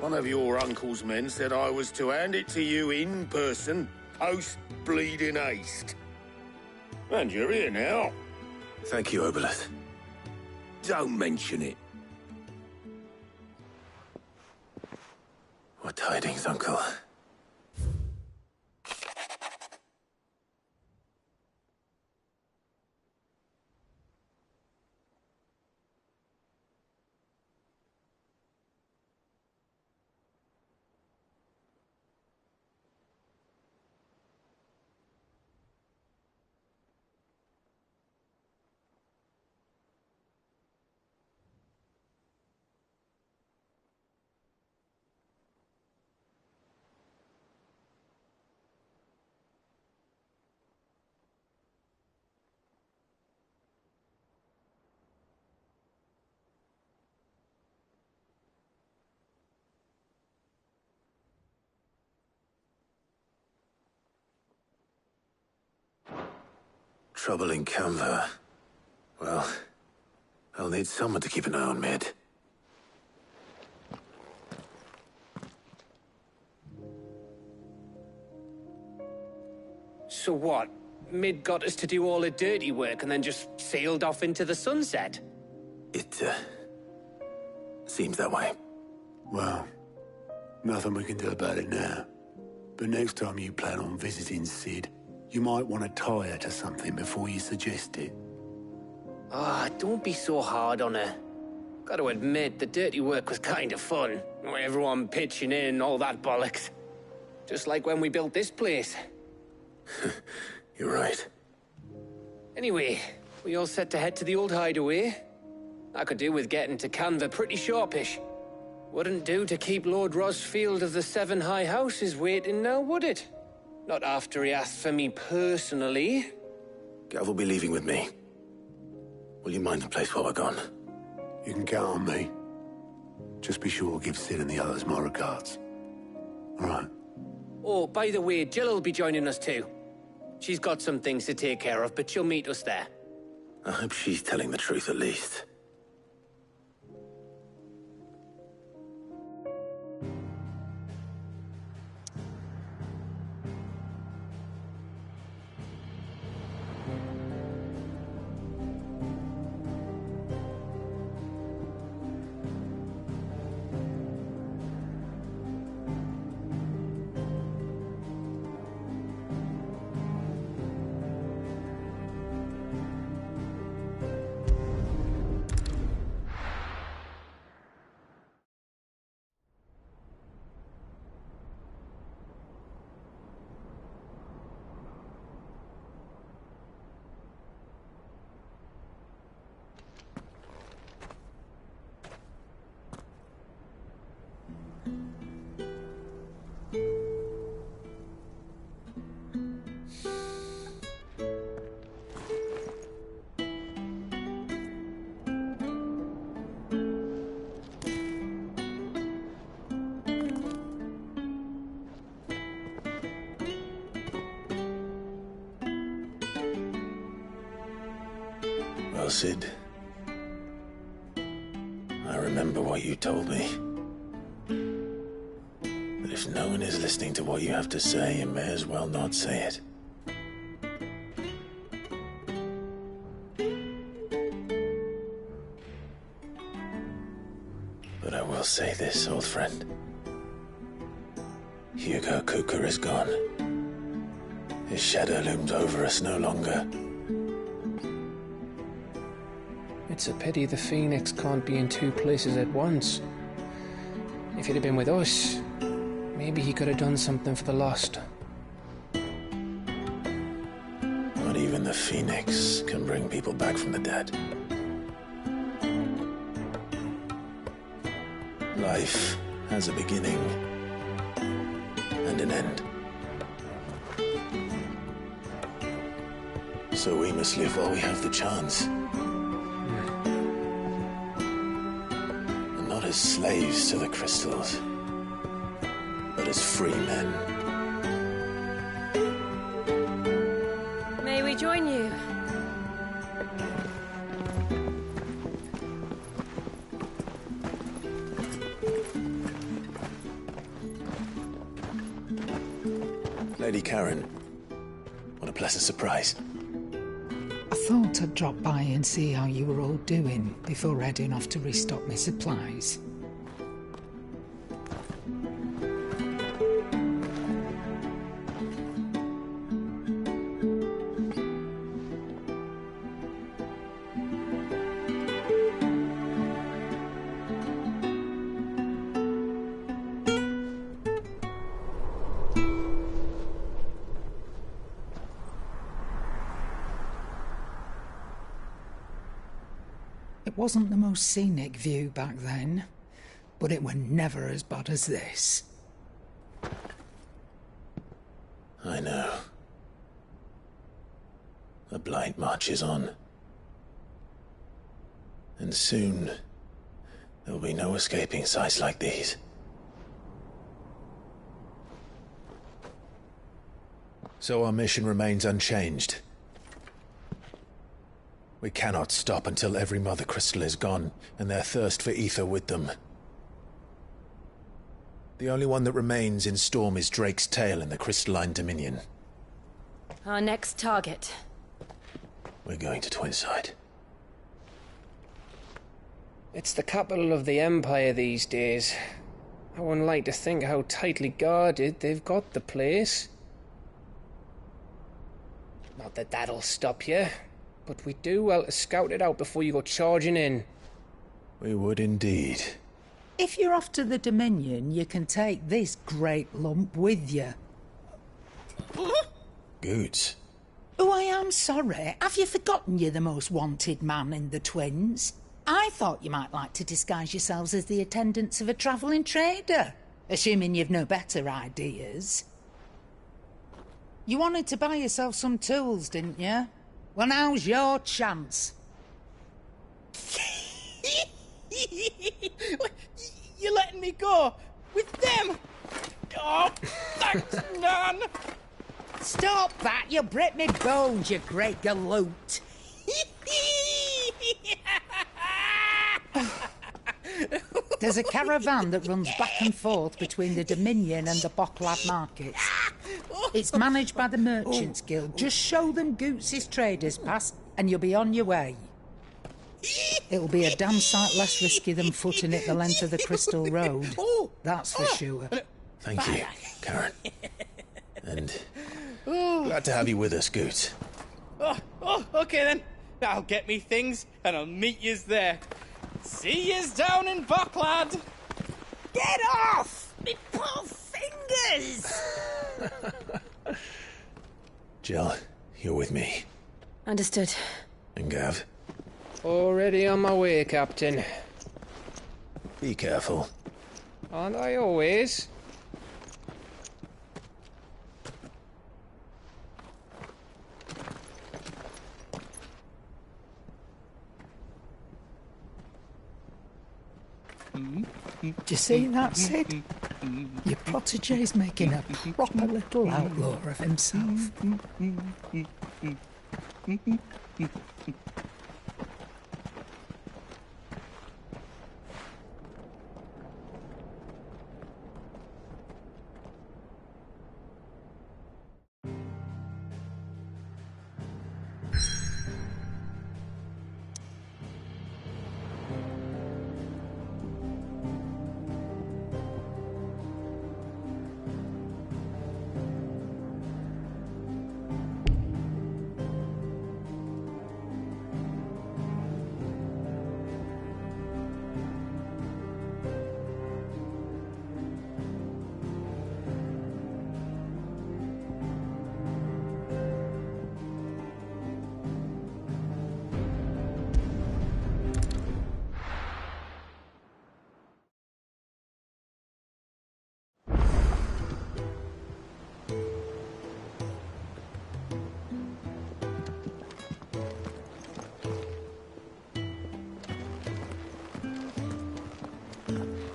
One of your uncle's men said I was to hand it to you in person, post-bleeding haste. And you're here now. Thank you, Obolus. Don't mention it. What tidings, Uncle? Trouble in Canva. Well, I'll need someone to keep an eye on Mid. So what? Mid got us to do all the dirty work and then just sailed off into the sunset? It, seems that way. Well, nothing we can do about it now. But next time you plan on visiting Sid, you might want to tie her to something before you suggest it. Ah, don't be so hard on her. Gotta admit, the dirty work was kind of fun. Everyone pitching in and all that bollocks. Just like when we built this place. You're right. Anyway, we all set to head to the old hideaway. I could do with getting to Canva pretty sharpish. Wouldn't do to keep Lord Rosfield of the Seven High Houses waiting now, would it? Not after he asked for me personally. Gav will be leaving with me. Will you mind the place while we're gone? You can count on me. Just be sure to give Sid and the others my regards. All right. Oh, by the way, Jill will be joining us too. She's got some things to take care of, but she'll meet us there. I hope she's telling the truth at least. Well, Sid, I remember what you told me. But if no one is listening to what you have to say, you may as well not say it. But I will say this, old friend. Hugo Kuka is gone. His shadow looms over us no longer. It's a pity the Phoenix can't be in two places at once. If he'd have been with us, maybe he could have done something for the lost. Not even the Phoenix can bring people back from the dead. Life has a beginning and an end. So we must live while we have the chance. And not as slaves to the crystals, but as free men. May we join you? Lady Karen, what a pleasant surprise. I thought I'd drop by and see how you were all doing before heading off to restock my supplies. It wasn't the most scenic view back then, but it were never as bad as this. I know. The blight marches on. And soon, there will be no escaping sights like these. So our mission remains unchanged. We cannot stop until every Mother Crystal is gone, and their thirst for ether with them. The only one that remains in Storm is Drake's tail in the Crystalline Dominion. Our next target. We're going to Twinside. It's the capital of the Empire these days. I wouldn't like to think how tightly guarded they've got the place. Not that that'll stop you. but we do well to scout it out before you go charging in. We would indeed. If you're off to the Dominion, you can take this great lump with you. Goods. Oh, I am sorry. Have you forgotten you're the most wanted man in the Twins? I thought you might like to disguise yourselves as the attendants of a travelling trader, assuming you've no better ideas. You wanted to buy yourself some tools, didn't you? Well, now's your chance. You're letting me go with them? Oh, thanks, Nan. Stop that! You'll break me bones, you great galoot. There's a caravan that runs back and forth between the Dominion and the Bocklad markets. It's managed by the Merchants Guild. Just show them Goots' traders pass and you'll be on your way. It'll be a damn sight less risky than footing it the length of the Crystal Road. That's for sure. Thank you, Karen. And glad to have you with us, Goots. Okay then. I'll get me things and I'll meet yous there. See yous down in Bocklad. Get off! Me poor fingers! Jill, you're with me. Understood. And Gav? Already on my way, Captain. Be careful. Aren't I always? Do you see that, Sid? Your protege's making a proper little outlaw of himself.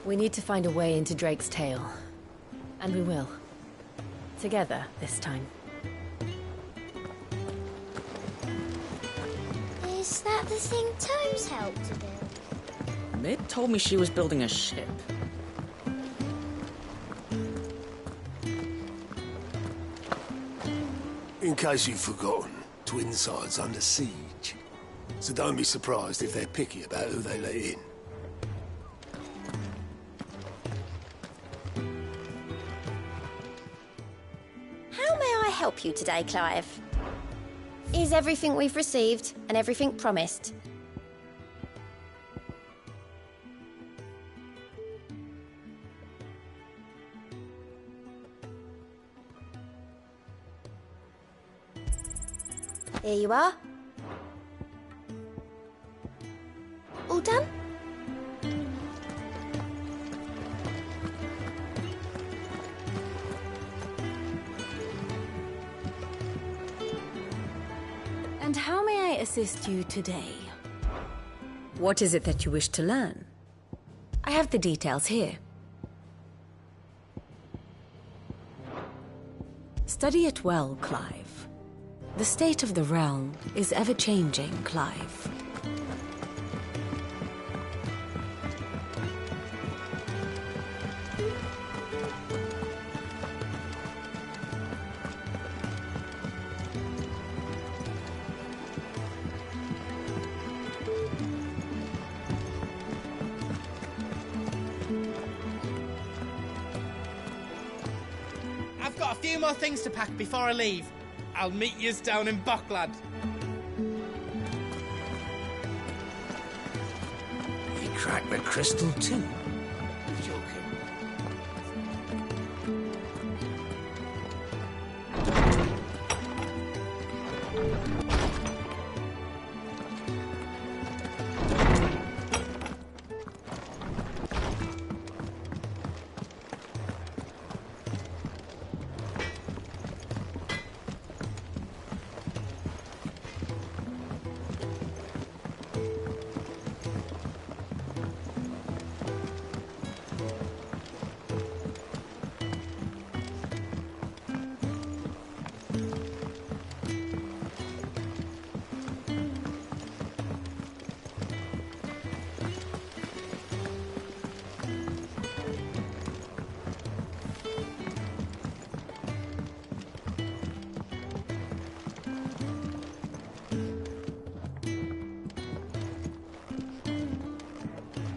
We need to find a way into Drake's tail. And we will. Together, this time. Is that the thing Tomes helped to build? Mid told me she was building a ship. In case you've forgotten, Twinside's under siege. So don't be surprised if they're picky about who they let in. How may I help you today, Clive? Is everything we've received and everything promised? Here you are. All done? And how may I assist you today? What is it that you wish to learn? I have the details here. Study it well, Clive. The state of the realm is ever-changing, Clive. I've got a few more things to pack before I leave. I'll meet yous down in Bocklad. crack the crystal too. Joking.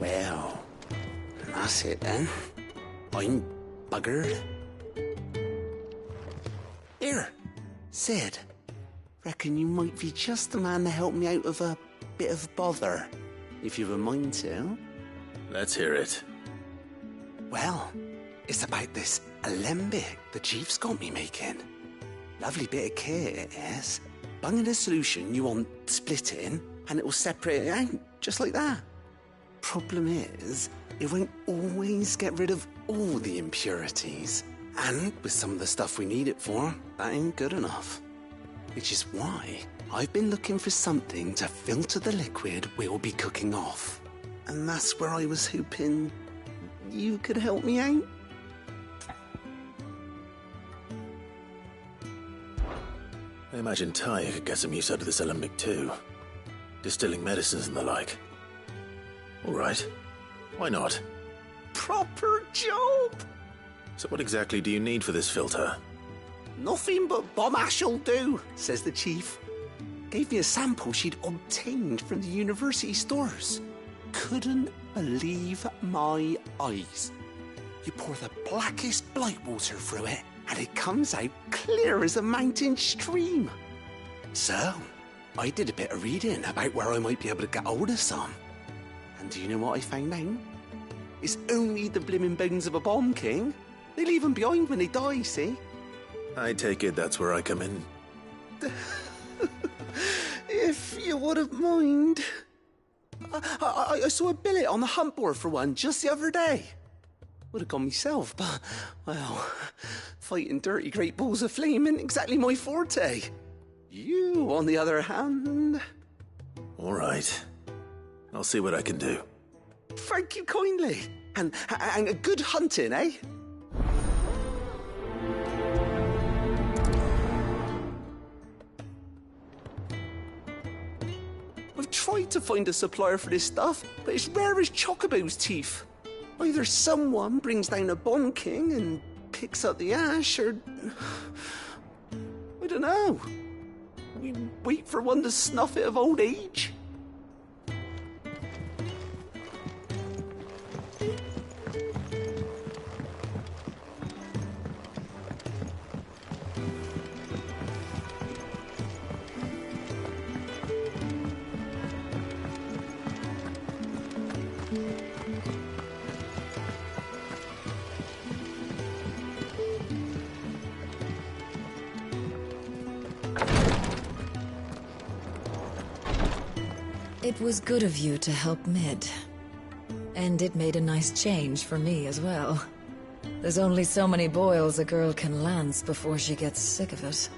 Well, that's it then. I'm buggered. Here, Sid. Reckon you might be just the man to help me out of a bit of bother, if you've a mind to. Let's hear it. Well, it's about this alembic the chief's got me making. Lovely bit of kit it is. Bung in a solution you want splitting, and it will separate it out, just like that. Problem is, it won't always get rid of all the impurities. And with some of the stuff we need it for, that ain't good enough. Which is why I've been looking for something to filter the liquid we'll be cooking off. And that's where I was hoping you could help me out. I imagine Ty could get some use out of this alembic too. Distilling medicines and the like. All right. Why not? Proper job! So what exactly do you need for this filter? Nothing but bomb ash'll do, says the chief. Gave me a sample she'd obtained from the university stores. Couldn't believe my eyes. You pour the blackest blight water through it, and it comes out clear as a mountain stream. So, I did a bit of reading about where I might be able to get hold of some. And do you know what I found out? It's only the blimmin' bones of a bomb king. They leave them behind when they die, see? I take it that's where I come in. If you wouldn't mind. I saw a billet on the hunt board for one just the other day. Would have gone myself, but, well, fighting dirty great balls of flame ain't exactly my forte. You, on the other hand... All right. I'll see what I can do. Thank you kindly. And a good hunting, eh? I've tried to find a supplier for this stuff, but it's rare as Chocobo's teeth. Either someone brings down a bomb king and picks up the ash, or... I don't know. We wait for one to snuff it of old age. It was good of you to help Mid. And it made a nice change for me as well. There's only so many boils a girl can lance before she gets sick of it.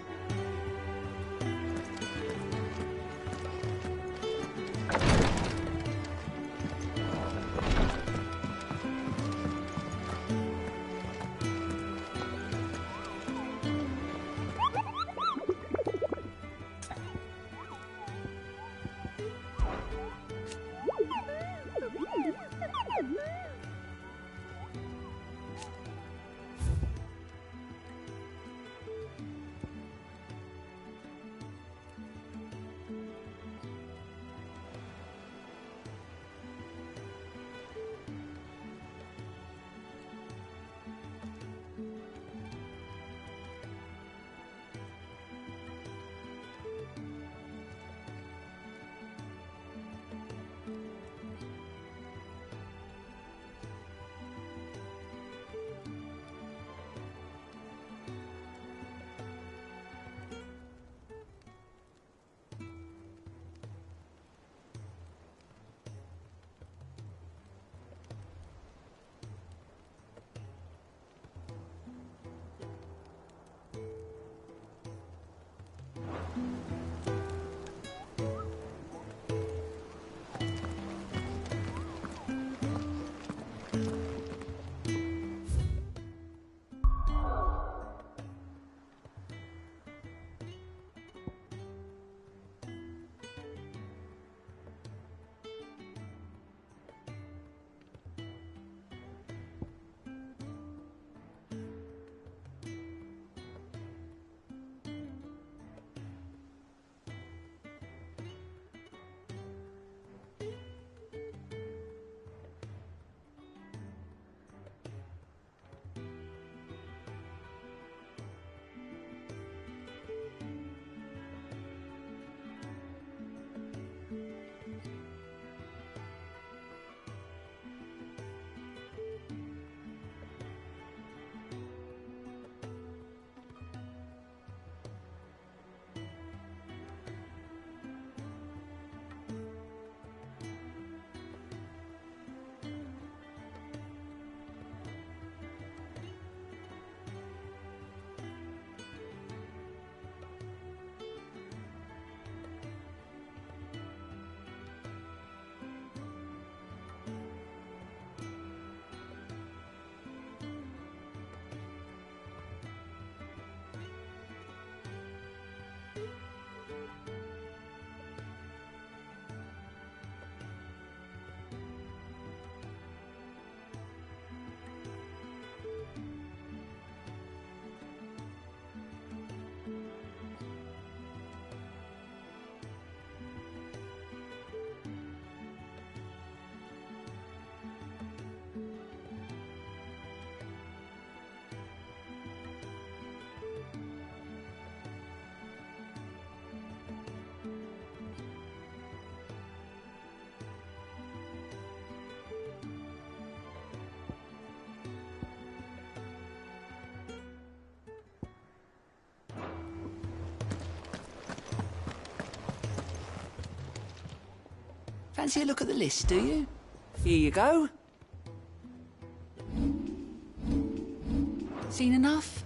Fancy a look at the list, do you? Here you go. Seen enough?